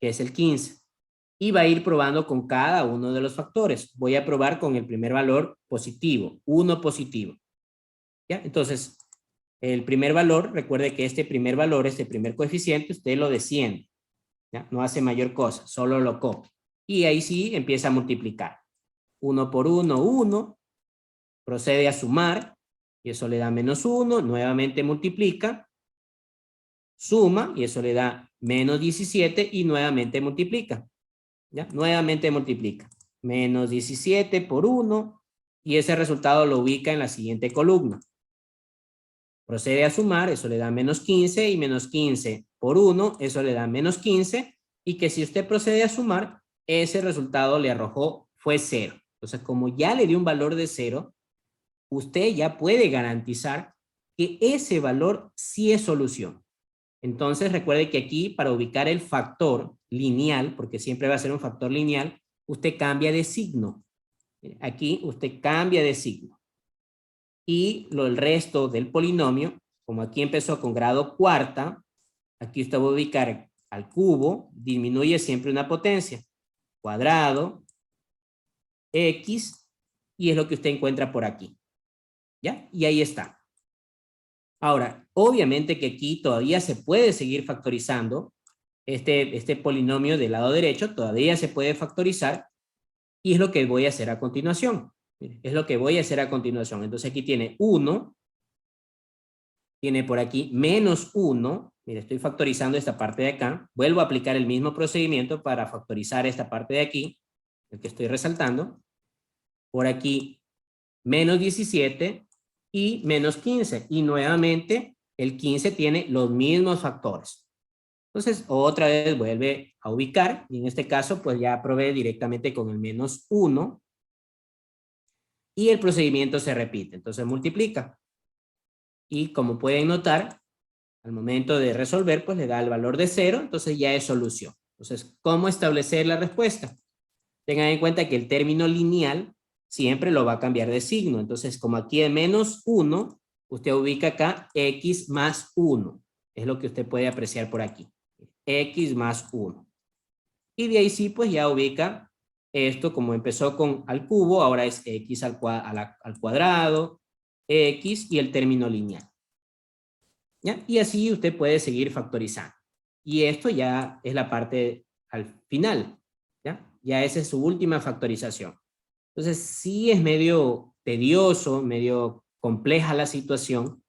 que es el 15. Y va a ir probando con cada uno de los factores. Voy a probar con el primer valor positivo, 1 positivo. ¿Ya? Entonces, el primer valor, recuerde que este primer valor, este primer coeficiente, usted lo desciende. ¿Ya? No hace mayor cosa, solo lo copia. Y ahí sí empieza a multiplicar. 1 por 1, 1. Procede a sumar, y eso le da menos 1. Nuevamente multiplica. Suma, y eso le da menos 17, y nuevamente multiplica. ¿Ya? Nuevamente multiplica. Menos 17 por 1, y ese resultado lo ubica en la siguiente columna. Procede a sumar, eso le da menos 15, y menos 15 por 1, eso le da menos 15, y que si usted procede a sumar, ese resultado le arrojó fue 0. Entonces, como ya le dio un valor de 0, usted ya puede garantizar que ese valor sí es solución. Entonces, recuerde que aquí, para ubicar el factor lineal, porque siempre va a ser un factor lineal, usted cambia de signo. Aquí usted cambia de signo. Y el resto del polinomio, como aquí empezó con grado cuarta, aquí usted va a ubicar al cubo, disminuye siempre una potencia. Cuadrado, x, y es lo que usted encuentra por aquí. ¿Ya? Y ahí está. Ahora, obviamente que aquí todavía se puede seguir factorizando. Este polinomio del lado derecho todavía se puede factorizar, y es lo que voy a hacer a continuación. Es lo que voy a hacer a continuación. Entonces aquí tiene 1, tiene por aquí menos 1, mire, estoy factorizando esta parte de acá, vuelvo a aplicar el mismo procedimiento para factorizar esta parte de aquí, el que estoy resaltando, por aquí menos 17 y menos 15, y nuevamente el 15 tiene los mismos factores. Entonces, otra vez vuelve a ubicar, y en este caso, pues ya probé directamente con el menos 1, y el procedimiento se repite, entonces multiplica. Y como pueden notar, al momento de resolver, pues le da el valor de 0, entonces ya es solución. Entonces, ¿cómo establecer la respuesta? Tengan en cuenta que el término lineal siempre lo va a cambiar de signo. Entonces, como aquí es menos 1, usted ubica acá x más 1. Es lo que usted puede apreciar por aquí. X más 1. Y de ahí sí, pues ya ubica esto, como empezó con al cubo, ahora es x al cuadrado, x y el término lineal. ¿Ya? Y así usted puede seguir factorizando. Y esto ya es la parte al final. ¿Ya? Ya esa es su última factorización. Entonces sí es medio tedioso, medio compleja la situación,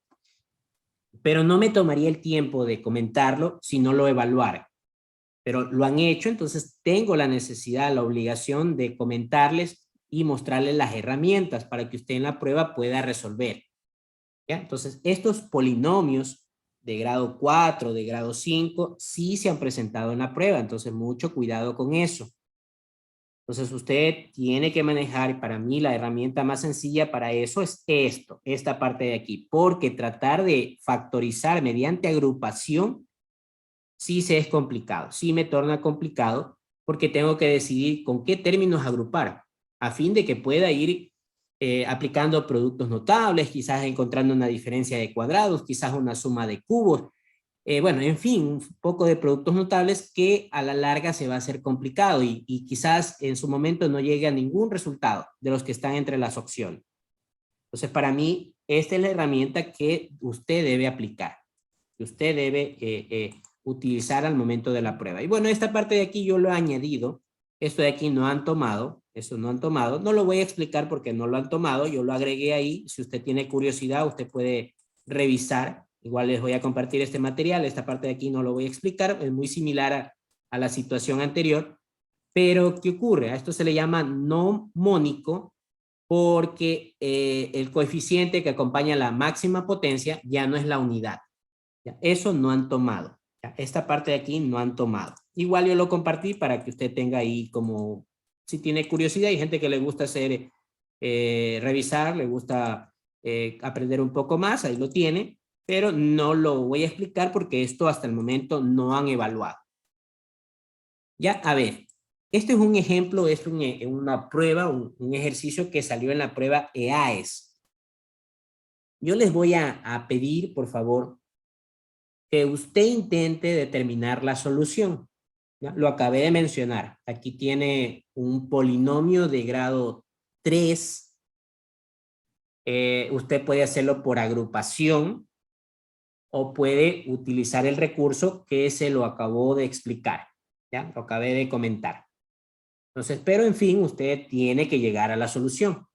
pero no me tomaría el tiempo de comentarlo si no lo evaluara. Pero lo han hecho, entonces tengo la necesidad, la obligación de comentarles y mostrarles las herramientas para que usted en la prueba pueda resolver. ¿Ya? Entonces, estos polinomios de grado 4, de grado 5, sí se han presentado en la prueba, entonces mucho cuidado con eso. Entonces usted tiene que manejar, y para mí la herramienta más sencilla para eso es esta parte de aquí, porque tratar de factorizar mediante agrupación sí se es complicado, sí me torna complicado, porque tengo que decidir con qué términos agrupar, a fin de que pueda ir aplicando productos notables, quizás encontrando una diferencia de cuadrados, quizás una suma de cubos, bueno, en fin, un poco de productos notables que a la larga se va a hacer complicado y quizás en su momento no llegue a ningún resultado de los que están entre las opciones. Entonces, para mí, esta es la herramienta que usted debe aplicar, que usted debe utilizar al momento de la prueba. Y bueno, esta parte de aquí yo lo he añadido, esto de aquí no han tomado, eso no han tomado, no lo voy a explicar porque no lo han tomado, yo lo agregué ahí, si usted tiene curiosidad, usted puede revisar. Igual les voy a compartir este material, esta parte de aquí no lo voy a explicar, es muy similar a la situación anterior, pero ¿qué ocurre? A esto se le llama no mónico porque el coeficiente que acompaña la máxima potencia ya no es la unidad. ¿Ya? Eso no han tomado. ¿Ya? Esta parte de aquí no han tomado. Igual yo lo compartí para que usted tenga ahí como, si tiene curiosidad, hay gente que le gusta hacer, revisar, le gusta aprender un poco más, ahí lo tiene, pero no lo voy a explicar porque esto hasta el momento no han evaluado. Ya, a ver, este es un ejemplo, es una prueba, un ejercicio que salió en la prueba EAES. Yo les voy a pedir, por favor, que usted intente determinar la solución. ¿Ya? Lo acabé de mencionar. Aquí tiene un polinomio de grado 3. Usted puede hacerlo por agrupación o puede utilizar el recurso que se lo acabó de explicar. ¿Ya? Lo acabé de comentar. Entonces, pero en fin, usted tiene que llegar a la solución.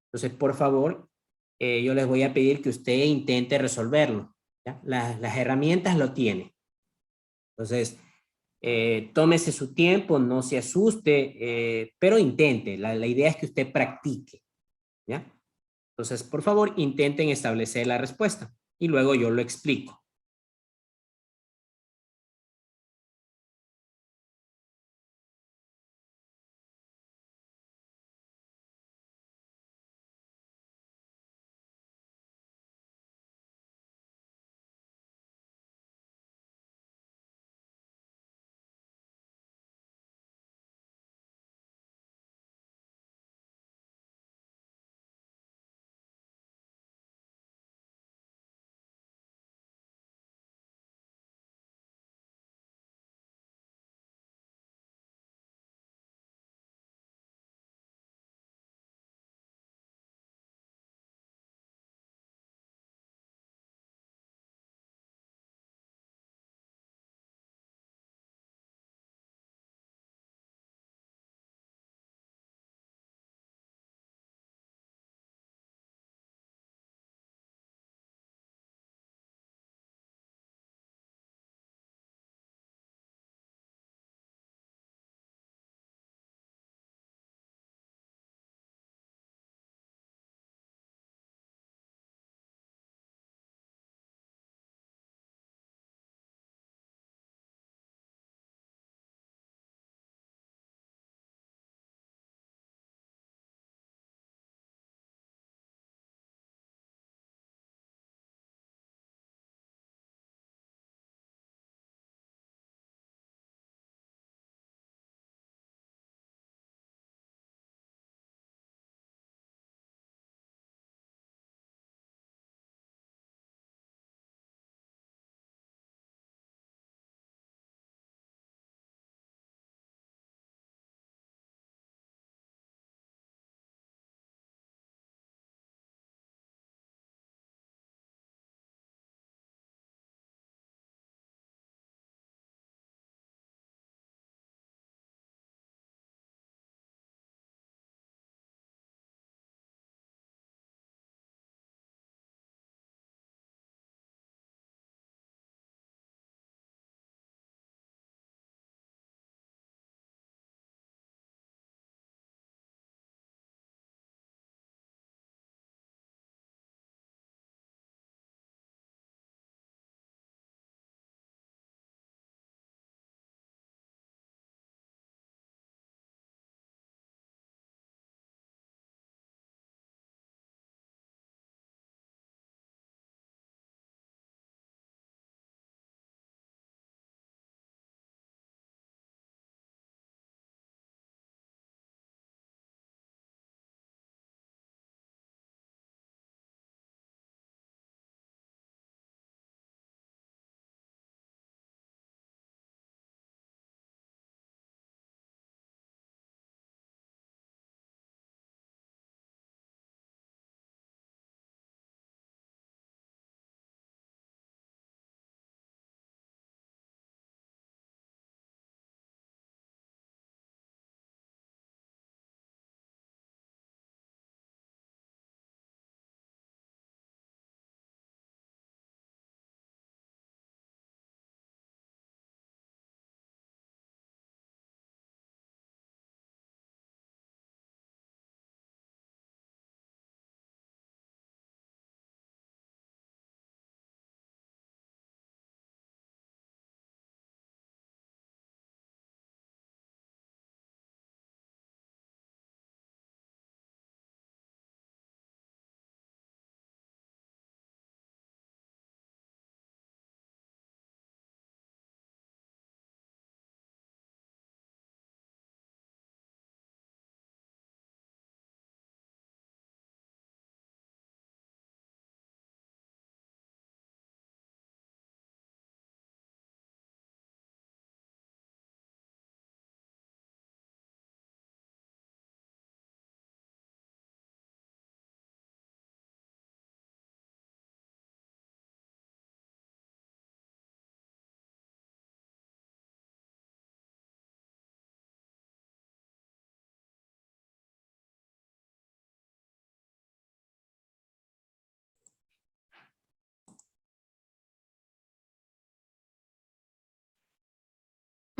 Entonces, por favor, yo les voy a pedir que usted intente resolverlo. ¿Ya? Las herramientas lo tiene. Entonces, tómese su tiempo, no se asuste, pero intente. La idea es que usted practique. ¿Ya? Entonces, por favor, intenten establecer la respuesta y luego yo lo explico.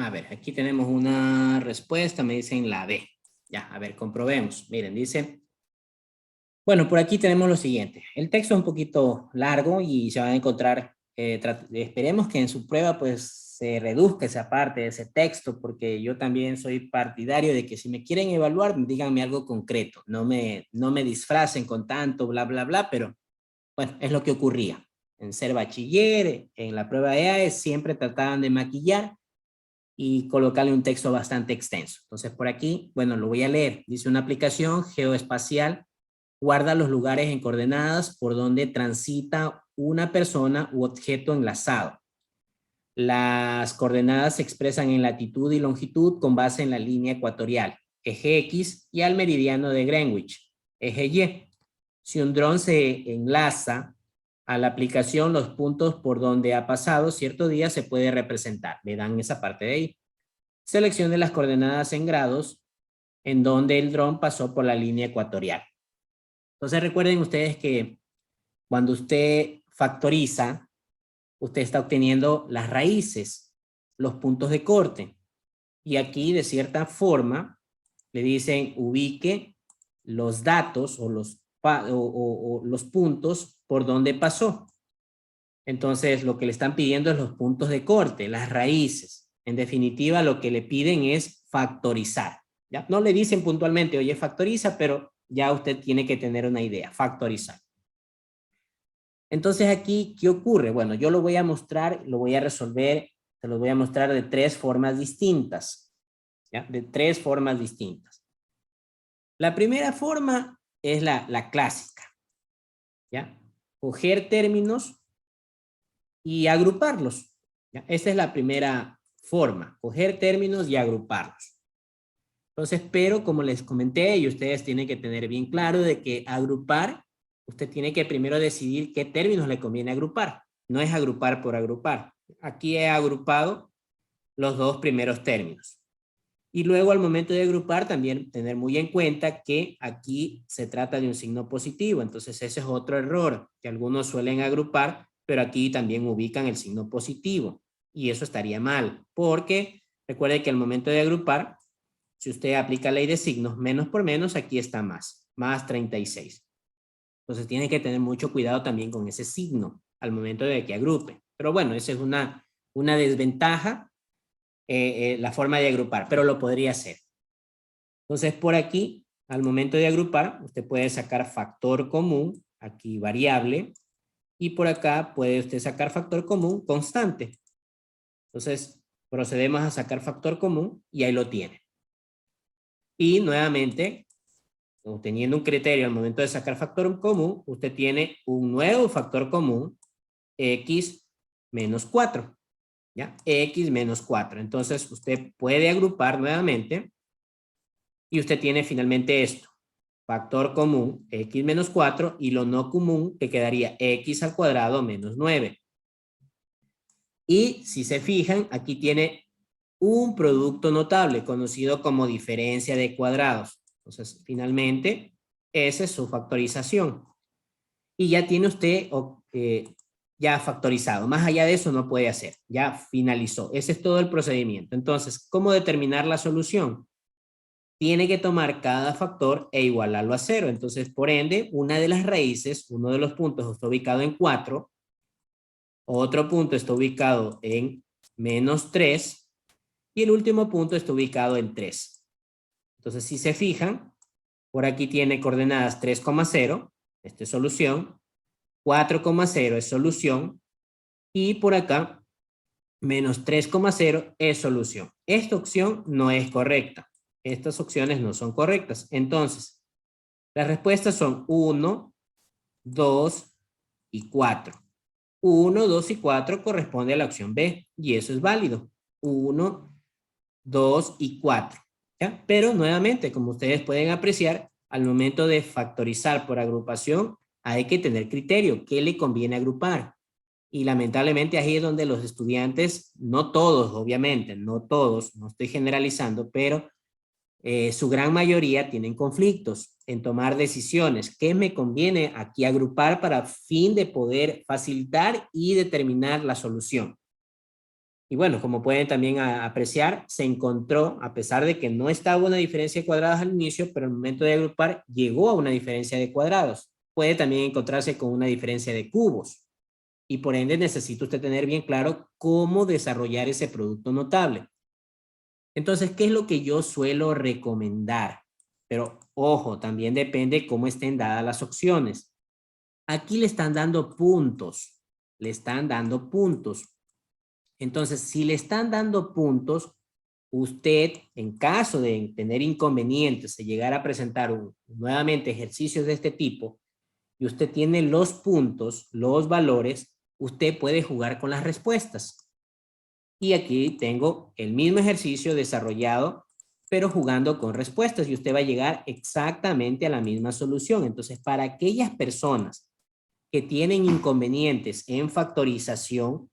A ver, aquí tenemos una respuesta, me dicen la B. Ya, a ver, comprobemos. Miren, dice, bueno, por aquí tenemos lo siguiente. El texto es un poquito largo y se van a encontrar, esperemos que en su prueba pues se reduzca esa parte de ese texto, porque yo también soy partidario de que si me quieren evaluar, díganme algo concreto, no me disfracen con tanto bla, bla, bla, pero bueno, es lo que ocurría. En ser bachiller, en la prueba de AES, siempre trataban de maquillar y colocarle un texto bastante extenso. Entonces, por aquí, bueno, lo voy a leer. Dice, una aplicación geoespacial guarda los lugares en coordenadas por donde transita una persona u objeto enlazado. Las coordenadas se expresan en latitud y longitud con base en la línea ecuatorial, eje X, y al meridiano de Greenwich, eje Y. Si un dron se enlaza a la aplicación, los puntos por donde ha pasado cierto día se puede representar. Le dan esa parte de ahí. Seleccione las coordenadas en grados en donde el dron pasó por la línea ecuatorial. Entonces recuerden ustedes que cuando usted factoriza, usted está obteniendo las raíces, los puntos de corte. Y aquí de cierta forma le dicen ubique los datos o los puntos por donde pasó. Entonces lo que le están pidiendo es los puntos de corte, las raíces. En definitiva lo que le piden es factorizar. ¿Ya? No le dicen puntualmente, oye, factoriza, pero ya usted tiene que tener una idea, factorizar. Entonces aquí, ¿qué ocurre? Bueno, yo lo voy a mostrar, lo voy a resolver, se los voy a mostrar de tres formas distintas. ¿Ya? De tres formas distintas. La primera forma es la clásica. ¿Ya? Coger términos y agruparlos. ¿Ya? Esta es la primera forma, coger términos y agruparlos. Entonces, pero como les comenté, y ustedes tienen que tener bien claro de que agrupar, usted tiene que primero decidir qué términos le conviene agrupar. No es agrupar por agrupar. Aquí he agrupado los dos primeros términos. Y luego al momento de agrupar también tener muy en cuenta que aquí se trata de un signo positivo. Entonces ese es otro error que algunos suelen agrupar, pero aquí también ubican el signo positivo. Y eso estaría mal, porque recuerde que al momento de agrupar, si usted aplica ley de signos, menos por menos, aquí está más 36. Entonces tiene que tener mucho cuidado también con ese signo al momento de que agrupe. Pero bueno, esa es una desventaja, la forma de agrupar, pero lo podría hacer. Entonces por aquí, al momento de agrupar, usted puede sacar factor común, aquí variable, y por acá puede usted sacar factor común constante. Entonces procedemos a sacar factor común y ahí lo tiene. Y nuevamente, teniendo un criterio al momento de sacar factor común, usted tiene un nuevo factor común, x menos 4. ¿Ya? X menos 4. Entonces, usted puede agrupar nuevamente y usted tiene finalmente esto. Factor común, x menos 4, y lo no común, que quedaría x al cuadrado menos 9. Y si se fijan, aquí tiene un producto notable, conocido como diferencia de cuadrados. Entonces, finalmente, esa es su factorización. Y ya tiene usted ya factorizado. Más allá de eso no puede hacer. Ya finalizó. Ese es todo el procedimiento. Entonces, ¿cómo determinar la solución? Tiene que tomar cada factor e igualarlo a 0. Entonces, por ende, una de las raíces, uno de los puntos está ubicado en 4, otro punto está ubicado en menos 3, y el último punto está ubicado en 3. Entonces, si se fijan, por aquí tiene coordenadas 3,0, esta es solución, 4,0 es solución, y por acá, menos 3,0 es solución. Esta opción no es correcta. Estas opciones no son correctas. Entonces, las respuestas son 1, 2 y 4. 1, 2 y 4 corresponde a la opción B, y eso es válido. 1, 2 y 4. ¿Ya? Pero nuevamente, como ustedes pueden apreciar, al momento de factorizar por agrupación, hay que tener criterio. ¿Qué le conviene agrupar? Y lamentablemente ahí es donde los estudiantes, no todos, obviamente, no todos, no estoy generalizando, pero su gran mayoría tienen conflictos en tomar decisiones. ¿Qué me conviene aquí agrupar para fin de poder facilitar y determinar la solución? Y bueno, como pueden también apreciar, se encontró, a pesar de que no estaba una diferencia de cuadrados al inicio, pero al momento de agrupar llegó a una diferencia de cuadrados. Puede también encontrarse con una diferencia de cubos. Y por ende necesita usted tener bien claro cómo desarrollar ese producto notable. Entonces, ¿qué es lo que yo suelo recomendar? Pero ojo, también depende cómo estén dadas las opciones. Aquí le están dando puntos. Le están dando puntos. Entonces, si le están dando puntos, usted, en caso de tener inconvenientes, de llegar a presentar nuevamente ejercicios de este tipo, y usted tiene los puntos, los valores, usted puede jugar con las respuestas. Y aquí tengo el mismo ejercicio desarrollado, pero jugando con respuestas, y usted va a llegar exactamente a la misma solución. Entonces, para aquellas personas que tienen inconvenientes en factorización,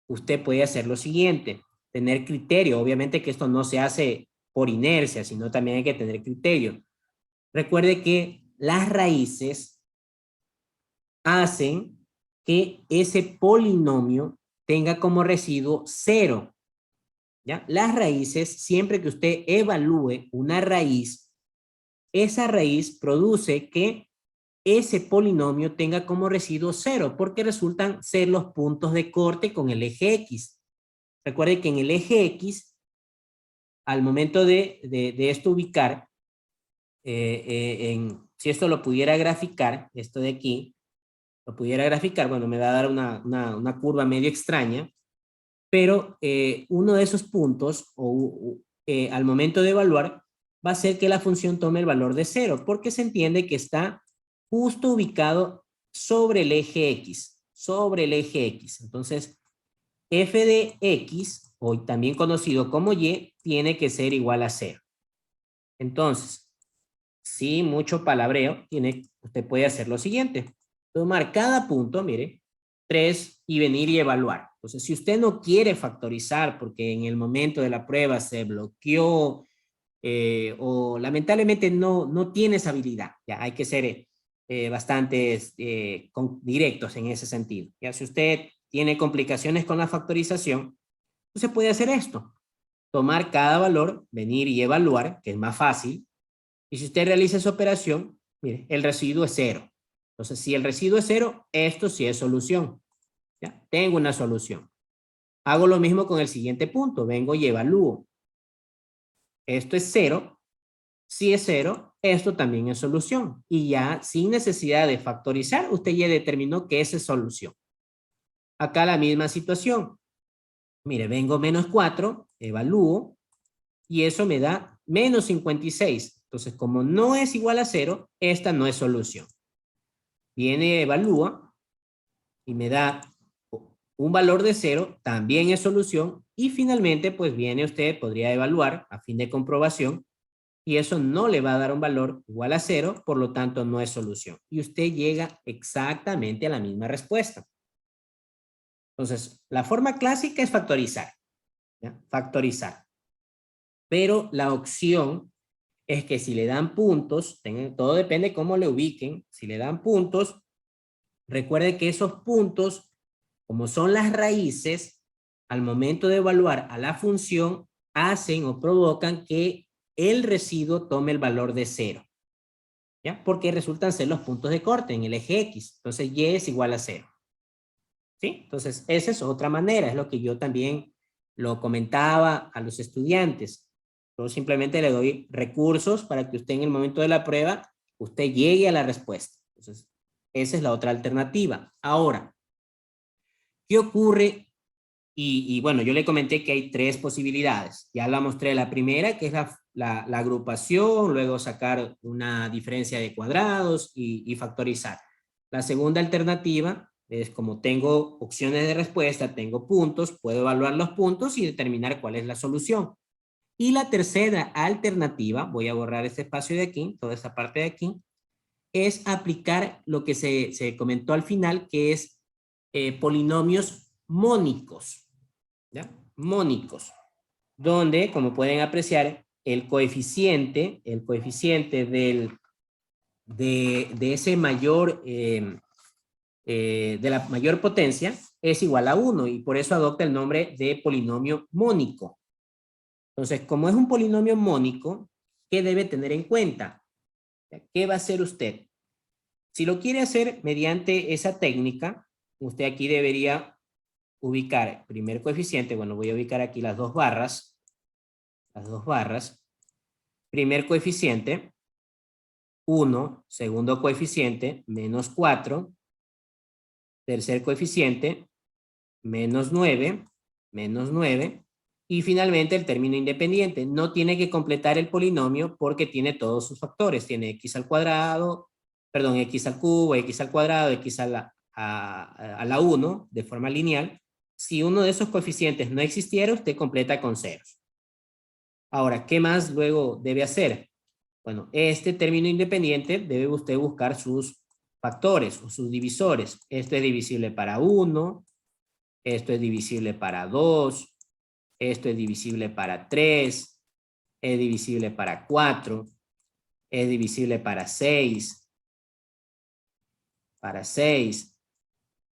usted puede hacer lo siguiente, tener criterio. Obviamente que esto no se hace por inercia, sino también hay que tener criterio. Recuerde que las raíces hacen que ese polinomio tenga como residuo 0. ¿Ya? Las raíces, siempre que usted evalúe una raíz, esa raíz produce que ese polinomio tenga como residuo 0, porque resultan ser los puntos de corte con el eje X. Recuerde que en el eje X, al momento de esto ubicar, si esto lo pudiera graficar, esto de aquí, lo pudiera graficar, bueno, me va a dar una curva medio extraña, pero uno de esos puntos, al momento de evaluar, va a ser que la función tome el valor de 0, porque se entiende que está justo ubicado sobre el eje X, sobre el eje X. Entonces, f de X, o también conocido como Y, tiene que ser igual a 0. Entonces, sin mucho palabreo, usted puede hacer lo siguiente. Tomar cada punto, mire, 3 y venir y evaluar. Entonces, si usted no quiere factorizar porque en el momento de la prueba se bloqueó o lamentablemente no tiene esa habilidad, ya hay que ser bastante directos en ese sentido. Ya si usted tiene complicaciones con la factorización, usted puede hacer esto. Tomar cada valor, venir y evaluar, que es más fácil. Y si usted realiza esa operación, mire, el residuo es 0. Entonces, si el residuo es 0, esto sí es solución. ¿Ya? Tengo una solución. Hago lo mismo con el siguiente punto. Vengo y evalúo. Esto es 0. Si es 0, esto también es solución. Y ya sin necesidad de factorizar, usted ya determinó que esa es solución. Acá la misma situación. Mire, vengo menos 4, evalúo, y eso me da menos 56. Entonces, como no es igual a 0, esta no es solución. Viene, evalúa, y me da un valor de 0, también es solución, y finalmente, pues viene usted, podría evaluar a fin de comprobación, y eso no le va a dar un valor igual a 0, por lo tanto no es solución. Y usted llega exactamente a la misma respuesta. Entonces, la forma clásica es factorizar. ¿Ya? Factorizar. Pero la opción es que si le dan puntos, todo depende cómo le ubiquen, si le dan puntos, recuerde que esos puntos, como son las raíces, al momento de evaluar a la función, hacen o provocan que el residuo tome el valor de 0. ¿Ya? Porque resultan ser los puntos de corte en el eje X. Entonces, Y es igual a 0. ¿Sí? Entonces, esa es otra manera. Es lo que yo también lo comentaba a los estudiantes. Yo simplemente le doy recursos para que usted en el momento de la prueba, usted llegue a la respuesta. Entonces, esa es la otra alternativa. Ahora, ¿qué ocurre? Y bueno, yo le comenté que hay 3 posibilidades. Ya la mostré la primera, que es la agrupación, luego sacar una diferencia de cuadrados y factorizar. La segunda alternativa es como tengo opciones de respuesta, tengo puntos, puedo evaluar los puntos y determinar cuál es la solución. Y la tercera alternativa, voy a borrar este espacio de aquí, toda esta parte de aquí, es aplicar lo que se comentó al final, que es polinomios mónicos. ¿Ya? Mónicos, donde, como pueden apreciar, el coeficiente de ese mayor, de la mayor potencia, es igual a 1 y por eso adopta el nombre de polinomio mónico. Entonces, como es un polinomio mónico, ¿qué debe tener en cuenta? ¿Qué va a hacer usted? Si lo quiere hacer mediante esa técnica, usted aquí debería ubicar el primer coeficiente. Bueno, voy a ubicar aquí las dos barras. Las dos barras. Primer coeficiente, 1. Segundo coeficiente, menos 4. Tercer coeficiente, menos 9. Menos 9. Y finalmente el término independiente. No tiene que completar el polinomio porque tiene todos sus factores. Tiene x al cuadrado, perdón, x al cubo, x al cuadrado, x a la 1 de forma lineal. Si uno de esos coeficientes no existiera, usted completa con ceros. Ahora, ¿qué más luego debe hacer? Bueno, este término independiente debe usted buscar sus factores o sus divisores. Esto es divisible para 1, esto es divisible para 2, esto es divisible para 3, es divisible para 4, es divisible para 6,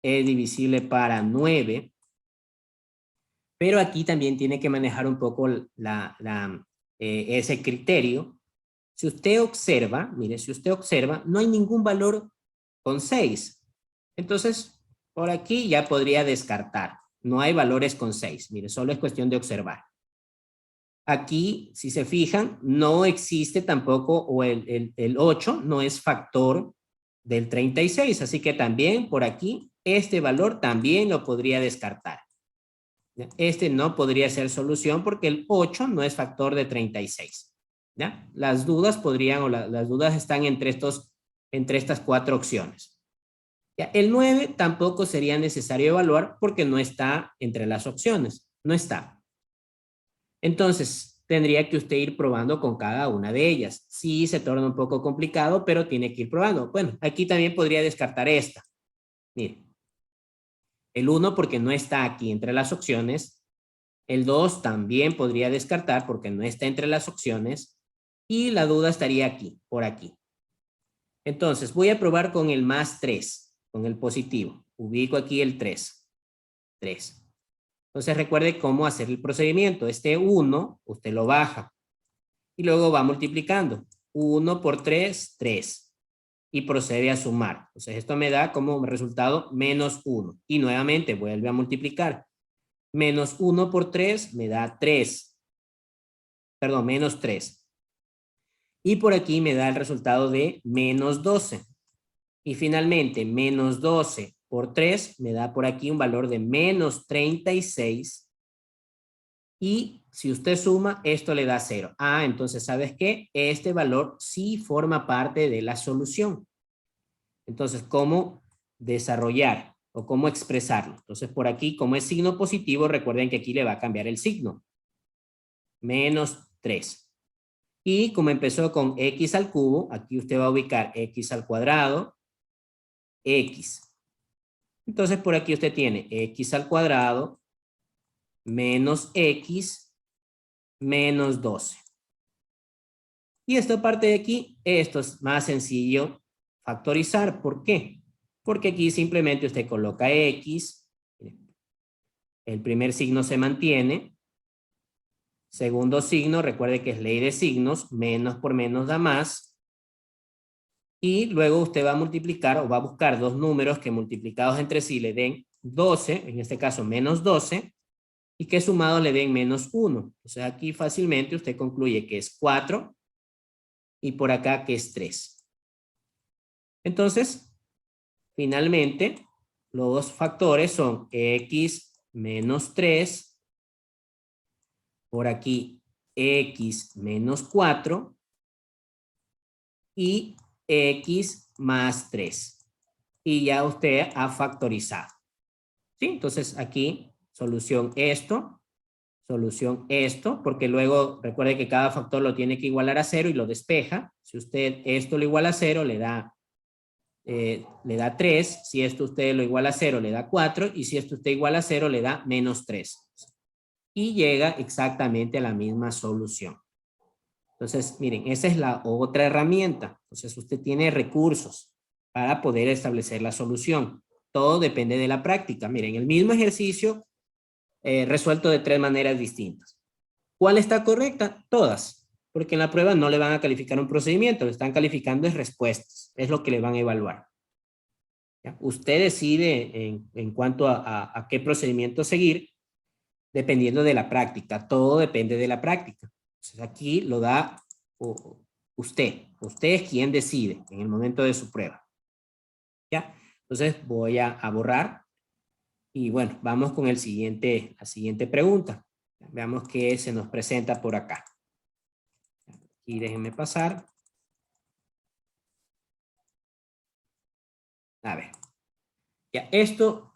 es divisible para 9, pero aquí también tiene que manejar un poco ese criterio. Si usted observa, mire, si usted observa, no hay ningún valor con 6. Entonces, por aquí ya podría descartar. No hay valores con 6. Mire, solo es cuestión de observar. Aquí, si se fijan, no existe tampoco, o el 8 no es factor del 36. Así que también por aquí, este valor también lo podría descartar. Este no podría ser solución porque el 8 no es factor de 36. ¿Ya? Las dudas podrían, o las dudas están entre estas cuatro opciones. ¿Ya? El 9 tampoco sería necesario evaluar porque no está entre las opciones. No está. Entonces, tendría que usted ir probando con cada una de ellas. Sí, se torna un poco complicado, pero tiene que ir probando. Bueno, aquí también podría descartar esta. Mire. El 1 porque no está aquí entre las opciones. El 2 también podría descartar porque no está entre las opciones. Y la duda estaría aquí, por aquí. Entonces, voy a probar con el más 3, con el positivo. Ubico aquí el 3. 3. Entonces, recuerde cómo hacer el procedimiento. Este 1, usted lo baja. Y luego va multiplicando. 1 por 3, 3. Y procede a sumar. Entonces, esto me da como resultado menos 1. Y nuevamente vuelve a multiplicar. Menos 1 por 3 me da 3. Perdón, menos 3. Y por aquí me da el resultado de menos 12. Y finalmente, menos 12 por 3 me da por aquí un valor de menos 36. Y si usted suma, esto le da 0. Ah, entonces, ¿sabes qué? Este valor sí forma parte de la solución. Entonces, ¿cómo desarrollar o cómo expresarlo? Entonces, por aquí, como es signo positivo, recuerden que aquí le va a cambiar el signo. Menos 3. Y como empezó con x al cubo, aquí usted va a ubicar x al cuadrado, x. Entonces, por aquí usted tiene x al cuadrado menos x menos 12. Y esta parte de aquí, esto es más sencillo factorizar. ¿Por qué? Porque aquí simplemente usted coloca x, el primer signo se mantiene, segundo signo, recuerde que es ley de signos, menos por menos da más, y luego usted va a multiplicar o va a buscar dos números que multiplicados entre sí le den 12, en este caso menos 12, y que sumados le den menos 1. O sea, aquí fácilmente usted concluye que es 4 y por acá que es 3. Entonces, finalmente, los dos factores son x menos 3, por aquí x menos 4 y x más 3. Y ya usted ha factorizado. ¿Sí? Entonces aquí, solución esto, porque luego recuerde que cada factor lo tiene que igualar a 0 y lo despeja. Si usted esto lo iguala a 0, le da 3. Si esto usted lo iguala a 0, le da 4. Y si esto usted iguala a 0, le da menos 3. Y llega exactamente a la misma solución. Entonces, miren, esa es la otra herramienta. Entonces, usted tiene recursos para poder establecer la solución. Todo depende de la práctica. Miren, el mismo ejercicio resuelto de 3 maneras distintas. ¿Cuál está correcta? Todas, porque en la prueba no le van a calificar un procedimiento, le están calificando es respuestas, es lo que le van a evaluar. ¿Ya? Usted decide en cuanto a qué procedimiento seguir, dependiendo de la práctica, todo depende de la práctica. Entonces aquí lo da usted es quien decide en el momento de su prueba. ¿Ya? Entonces voy a borrar y bueno, vamos con la siguiente pregunta. Veamos qué se nos presenta por acá. Y déjenme pasar. A ver. Ya, esto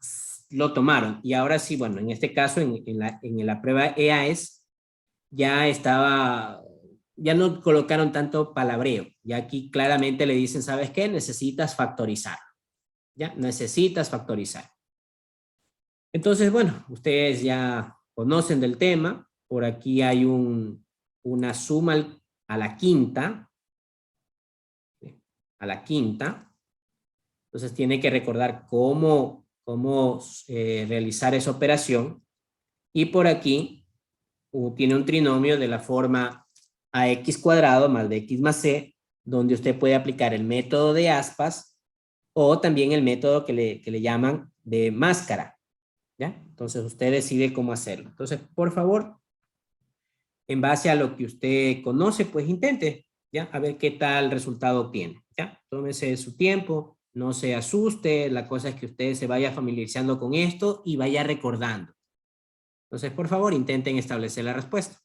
lo tomaron. Y ahora sí, bueno, en este caso, en la prueba EAS, ya no colocaron tanto palabreo. Ya aquí claramente le dicen, ¿sabes qué? Necesitas factorizar. Ya, necesitas factorizar. Entonces, bueno, ustedes ya conocen del tema. Por aquí hay una suma a la quinta. A la quinta. Entonces tiene que recordar cómo realizar esa operación. Y por aquí tiene un trinomio de la forma ax cuadrado más bx más c, donde usted puede aplicar el método de aspas o también el método que le llaman de máscara. ¿Ya? Entonces usted decide cómo hacerlo. Entonces, por favor, en base a lo que usted conoce, pues intente, ¿ya? A ver qué tal resultado obtiene, ¿ya? Tómese su tiempo, no se asuste, la cosa es que usted se vaya familiarizando con esto y vaya recordando. Entonces, por favor, intenten establecer la respuesta.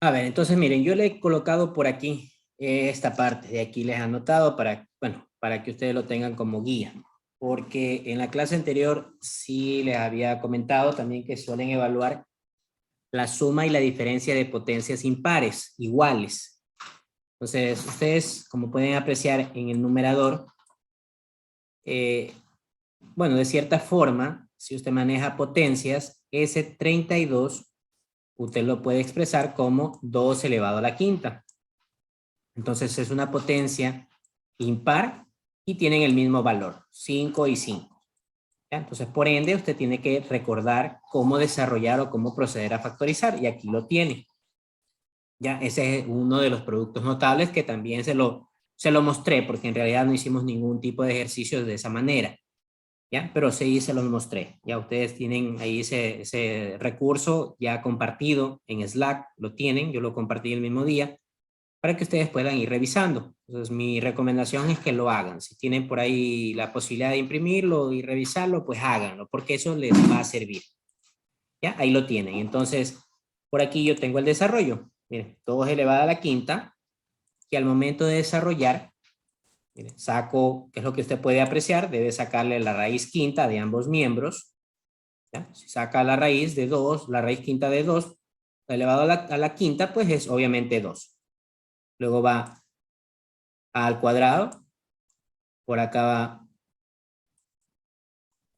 A ver, entonces miren, yo le he colocado por aquí esta parte, de aquí les he anotado para, bueno, para que ustedes lo tengan como guía. Porque en la clase anterior sí les había comentado también que suelen evaluar la suma y la diferencia de potencias impares, iguales. Entonces, ustedes, como pueden apreciar en el numerador, bueno, de cierta forma, si usted maneja potencias, ese 32, usted lo puede expresar como 2 elevado a la quinta. Entonces, es una potencia impar y tienen el mismo valor, 5 y 5. ¿Ya? Entonces, por ende, usted tiene que recordar cómo desarrollar o cómo proceder a factorizar, y aquí lo tiene. Ya, ese es uno de los productos notables que también se lo mostré, porque en realidad no hicimos ningún tipo de ejercicio de esa manera. ¿Ya? Pero sí se los mostré. Ya ustedes tienen ahí ese recurso ya compartido en Slack, lo tienen, yo lo compartí el mismo día, para que ustedes puedan ir revisando. Entonces, mi recomendación es que lo hagan. Si tienen por ahí la posibilidad de imprimirlo y revisarlo, pues háganlo, porque eso les va a servir. ¿Ya? Ahí lo tienen. Entonces, por aquí yo tengo el desarrollo. Miren, 2 elevado a la quinta, que al momento de desarrollar, miren, saco, que es lo que usted puede apreciar, debe sacarle la raíz quinta de ambos miembros. ¿Ya? Si saca la raíz de 2, la raíz quinta de 2, elevado a la quinta, pues es obviamente 2. Luego va al cuadrado, por acá va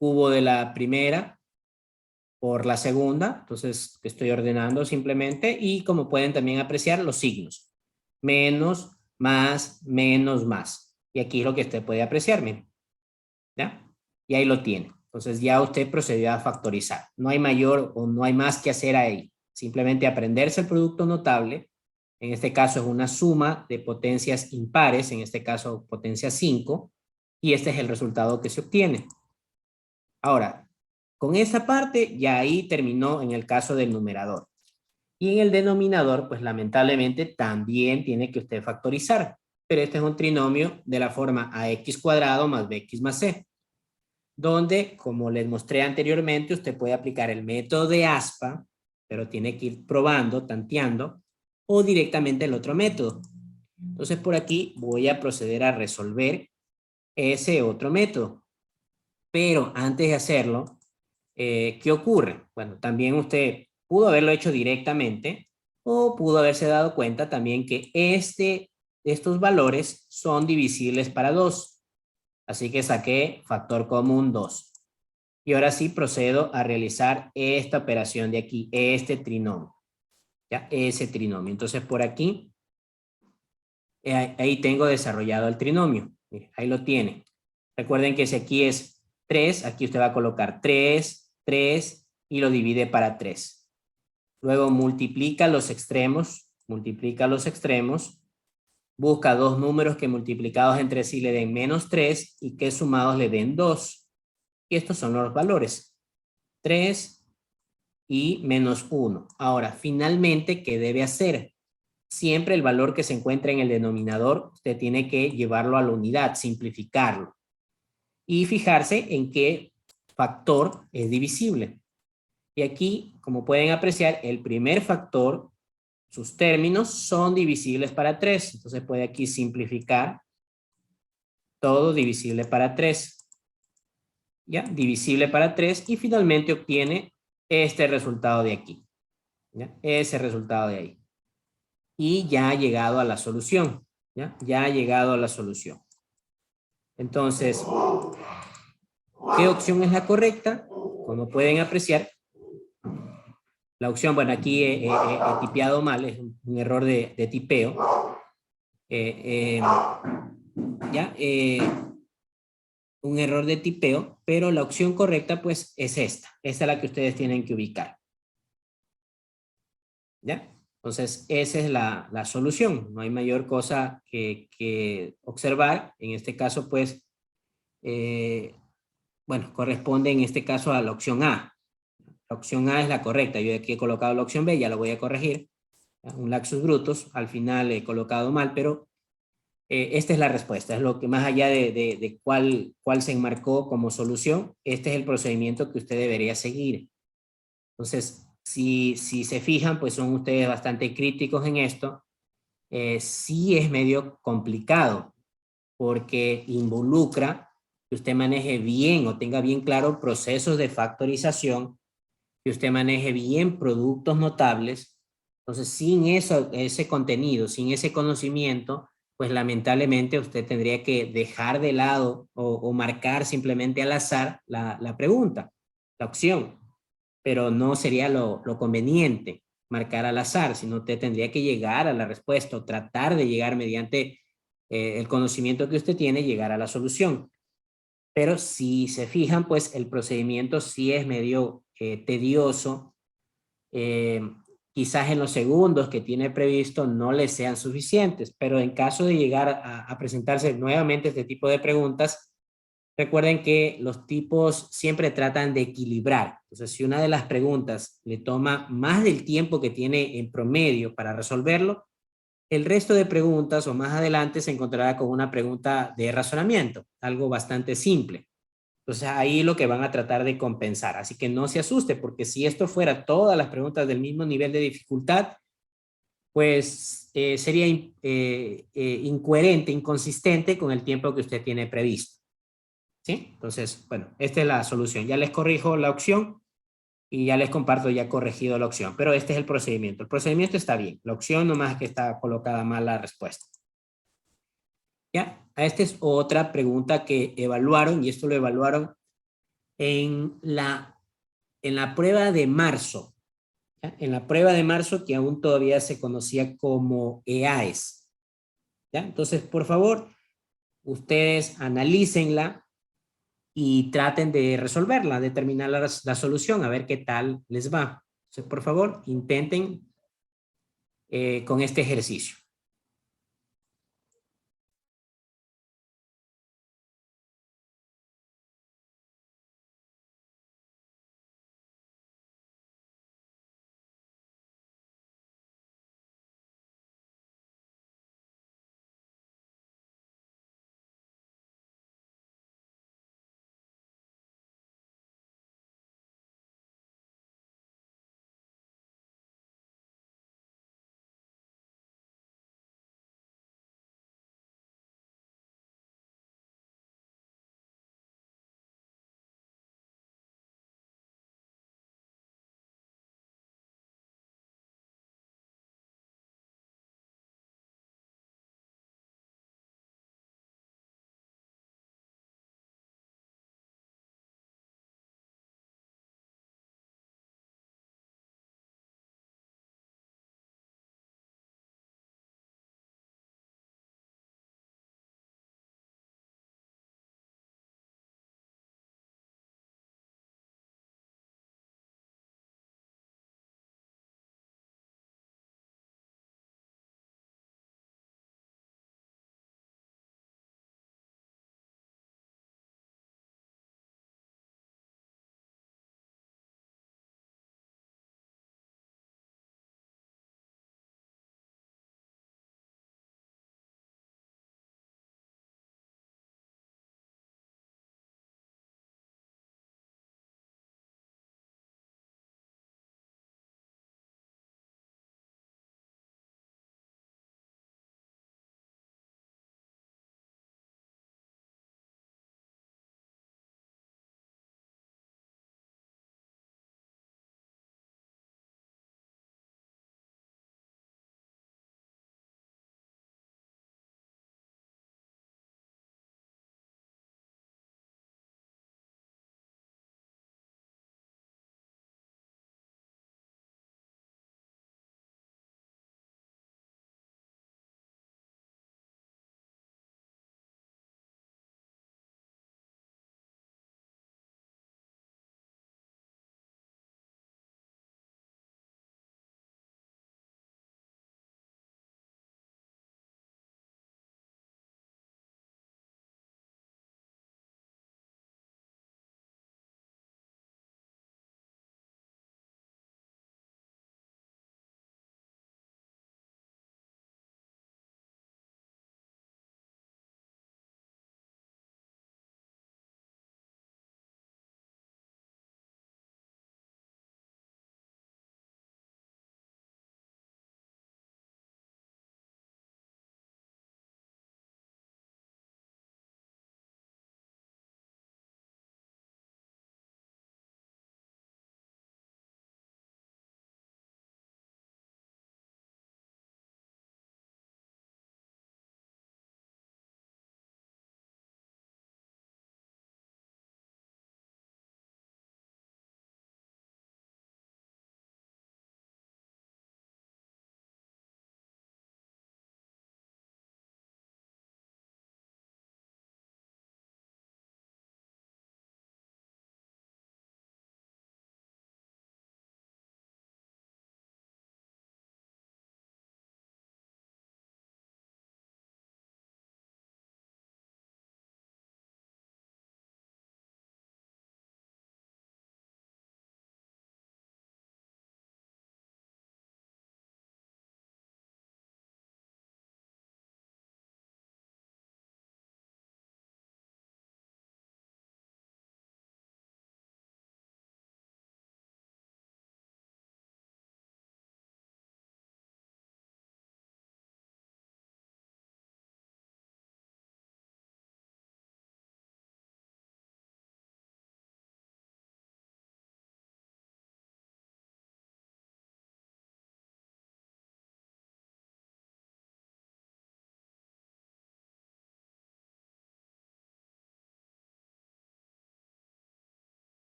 cubo de la primera por la segunda, entonces estoy ordenando simplemente, y como pueden también apreciar los signos, menos, más, menos, más. Y aquí es lo que usted puede apreciar, miren. ¿Ya? Y ahí lo tiene. Entonces ya usted procedió a factorizar. No hay mayor o no hay más que hacer ahí. Simplemente aprenderse el producto notable. En este caso es una suma de potencias impares, en este caso potencia 5, y este es el resultado que se obtiene. Ahora, con esta parte ya ahí terminó en el caso del numerador. Y en el denominador, pues lamentablemente también tiene que usted factorizar. Pero este es un trinomio de la forma ax cuadrado más bx más c, donde, como les mostré anteriormente, usted puede aplicar el método de aspa, pero tiene que ir probando, tanteando, o directamente el otro método. Entonces, por aquí voy a proceder a resolver ese otro método. Pero antes de hacerlo, ¿qué ocurre? Bueno, también usted pudo haberlo hecho directamente, o pudo haberse dado cuenta también que estos valores son divisibles para 2. Así que saqué factor común 2. Y ahora sí procedo a realizar esta operación de aquí, este trinomio. ¿Ya? Ese trinomio. Entonces por aquí, ahí tengo desarrollado el trinomio. Mire, ahí lo tiene. Recuerden que si aquí es 3, aquí usted va a colocar 3, 3 y lo divide para 3. Luego multiplica los extremos, busca dos números que multiplicados entre sí le den menos 3 y que sumados le den 2. Y estos son los valores. 3 y menos 1. Ahora, finalmente, ¿qué debe hacer? Siempre el valor que se encuentra en el denominador, usted tiene que llevarlo a la unidad, simplificarlo. Y fijarse en qué factor es divisible. Y aquí, como pueden apreciar, el primer factor, sus términos son divisibles para 3. Entonces puede aquí simplificar todo divisible para 3. ¿Ya? Divisible para 3 y finalmente obtiene este resultado de aquí. ¿Ya? Ese resultado de ahí. Y ya ha llegado a la solución. ¿Ya? Ya ha llegado a la solución. Entonces, ¿qué opción es la correcta? Como pueden apreciar, la opción, bueno, aquí he tipeado mal, es un error de tipeo. ¿Ya? Un error de tipeo, pero la opción correcta pues es esta. Esta es la que ustedes tienen que ubicar. ¿Ya? Entonces, esa es la solución. No hay mayor cosa que observar. En este caso, pues, bueno, corresponde en este caso a la opción A. La opción A es la correcta. Yo aquí he colocado la opción B, ya la voy a corregir. Un lapsus brutus, al final he colocado mal, pero esta es la respuesta. Es lo que más allá de cuál se enmarcó como solución, este es el procedimiento que usted debería seguir. Entonces, Si se fijan, pues son ustedes bastante críticos en esto. Sí es medio complicado porque involucra que usted maneje bien o tenga bien claro procesos de factorización, que usted maneje bien productos notables. Entonces, sin eso, ese contenido, sin ese conocimiento, pues lamentablemente usted tendría que dejar de lado o marcar simplemente al azar la pregunta, la opción, pero no sería lo conveniente marcar al azar, sino usted tendría que llegar a la respuesta o tratar de llegar mediante el conocimiento que usted tiene, llegar a la solución. Pero si se fijan, pues el procedimiento sí es medio tedioso. Eh, Quizás en los segundos que tiene previsto no les sean suficientes, pero en caso de llegar a presentarse nuevamente este tipo de preguntas, recuerden que los tipos siempre tratan de equilibrar. Entonces, si una de las preguntas le toma más del tiempo que tiene en promedio para resolverlo, el resto de preguntas o más adelante se encontrará con una pregunta de razonamiento, algo bastante simple. Entonces ahí lo que van a tratar de compensar. Así que no se asuste, porque si esto fuera todas las preguntas del mismo nivel de dificultad, pues sería incoherente, inconsistente con el tiempo que usted tiene previsto. ¿Sí? Entonces, bueno, esta es la solución. Ya les corrijo la opción y ya les comparto ya corregido la opción, pero este es el procedimiento. El procedimiento está bien, la opción nomás es que está colocada mal la respuesta. ¿Ya? Esta es otra pregunta que evaluaron, y esto lo evaluaron en la prueba de marzo. ¿Ya? En la prueba de marzo, que aún todavía se conocía como EAES. ¿Ya? Entonces, por favor, ustedes analícenla y traten de resolverla, determinar la solución, a ver qué tal les va. Entonces, por favor, intenten con este ejercicio.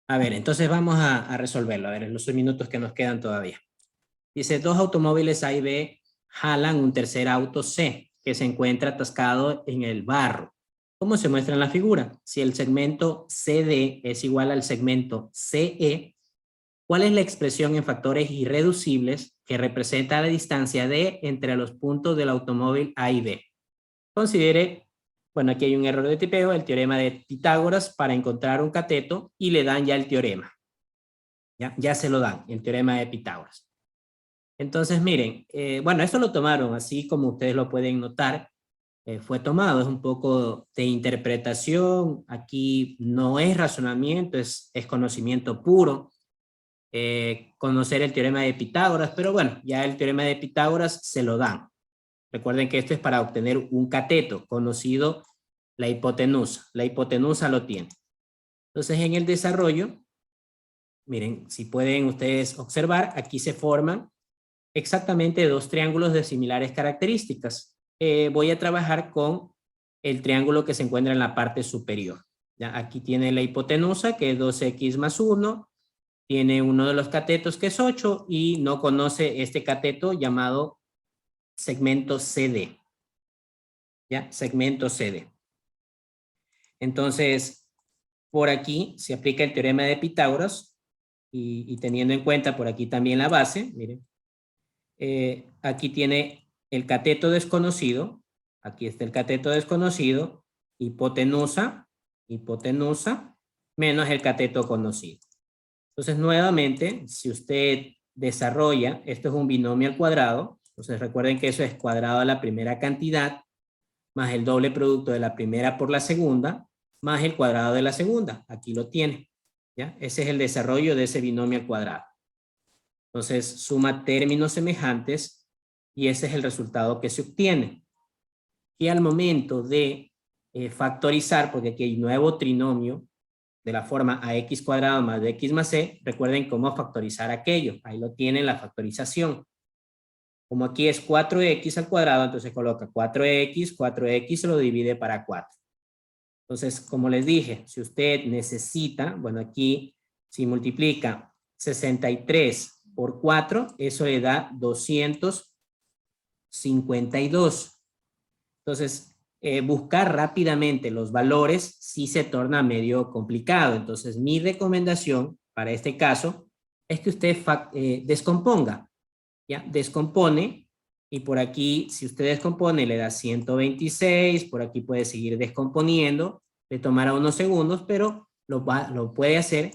A ver, entonces vamos a resolverlo, a ver, en los minutos que nos quedan todavía. Dice, dos automóviles A y B jalan un tercer auto C, que se encuentra atascado en el barro. ¿Cómo se muestra en la figura? Si el segmento CD es igual al segmento CE, ¿cuál es la expresión en factores irreducibles que representa la distancia D entre los puntos del automóvil A y B? Considere, bueno, aquí hay un error de tipeo, el teorema de Pitágoras para encontrar un cateto y le dan ya el teorema. Ya se lo dan, el teorema de Pitágoras. Entonces, miren, bueno, esto lo tomaron, así como ustedes lo pueden notar, fue tomado, es un poco de interpretación, aquí no es razonamiento, es conocimiento puro, conocer el teorema de Pitágoras, pero bueno, ya el teorema de Pitágoras se lo dan. Recuerden que esto es para obtener un cateto, conocido la hipotenusa lo tiene. Entonces, en el desarrollo, miren, si pueden ustedes observar, aquí se forman exactamente dos triángulos de similares características. Voy a trabajar con el triángulo que se encuentra en la parte superior. ¿Ya? Aquí tiene la hipotenusa, que es 2x más 1, tiene uno de los catetos que es 8 y no conoce este cateto llamado segmento CD. ¿Ya? Segmento CD. Entonces, por aquí se aplica el teorema de Pitágoras y teniendo en cuenta por aquí también la base, miren, aquí tiene el cateto desconocido, aquí está el cateto desconocido, hipotenusa, menos el cateto conocido. Entonces, nuevamente, si usted desarrolla, esto es un binomio al cuadrado, entonces recuerden que eso es cuadrado a la primera cantidad, más el doble producto de la primera por la segunda, más el cuadrado de la segunda. Aquí lo tiene. ¿Ya? Ese es el desarrollo de ese binomio al cuadrado. Entonces, suma términos semejantes y ese es el resultado que se obtiene. Y al momento de factorizar, porque aquí hay un nuevo trinomio de la forma ax cuadrado más bx más c, recuerden cómo factorizar aquello. Ahí lo tienen la factorización. Como aquí es 4x al cuadrado, entonces coloca 4x se lo divide para 4. Entonces, como les dije, si usted necesita, bueno, aquí si multiplica 63 por 4, eso le da 252. Entonces, buscar rápidamente los valores sí se torna medio complicado. Entonces, mi recomendación para este caso es que usted descomponga. ¿Ya? Descompone y por aquí, si usted descompone, le da 126, por aquí puede seguir descomponiendo, le tomará unos segundos, pero lo puede hacer.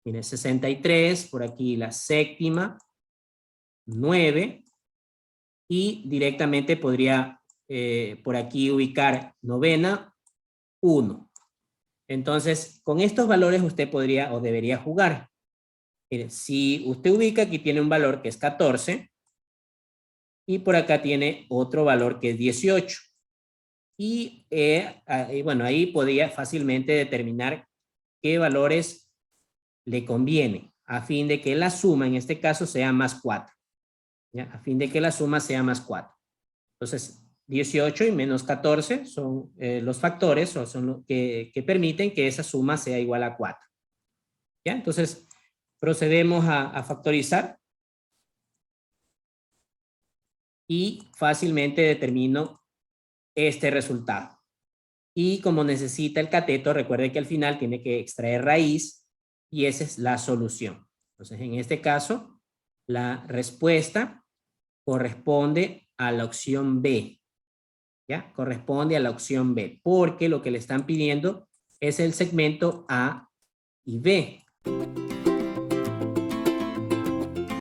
Mire, 63, por aquí la séptima, 9, y directamente podría por aquí ubicar novena, 1. Entonces, con estos valores usted podría o debería jugar. Mire, si usted ubica, aquí tiene un valor que es 14, y por acá tiene otro valor que es 18. Y bueno, ahí podría fácilmente determinar qué valores le conviene, a fin de que la suma en este caso sea más 4. ¿Ya? A fin de que la suma sea más 4. Entonces, 18 y menos 14 son los factores o son los que permiten que esa suma sea igual a 4. ¿Ya? Entonces, procedemos a factorizar y fácilmente determino este resultado. Y como necesita el cateto, recuerde que al final tiene que extraer raíz y esa es la solución. Entonces, en este caso, la respuesta corresponde a la opción B. ¿Ya? Corresponde a la opción B, porque lo que le están pidiendo es el segmento A y B.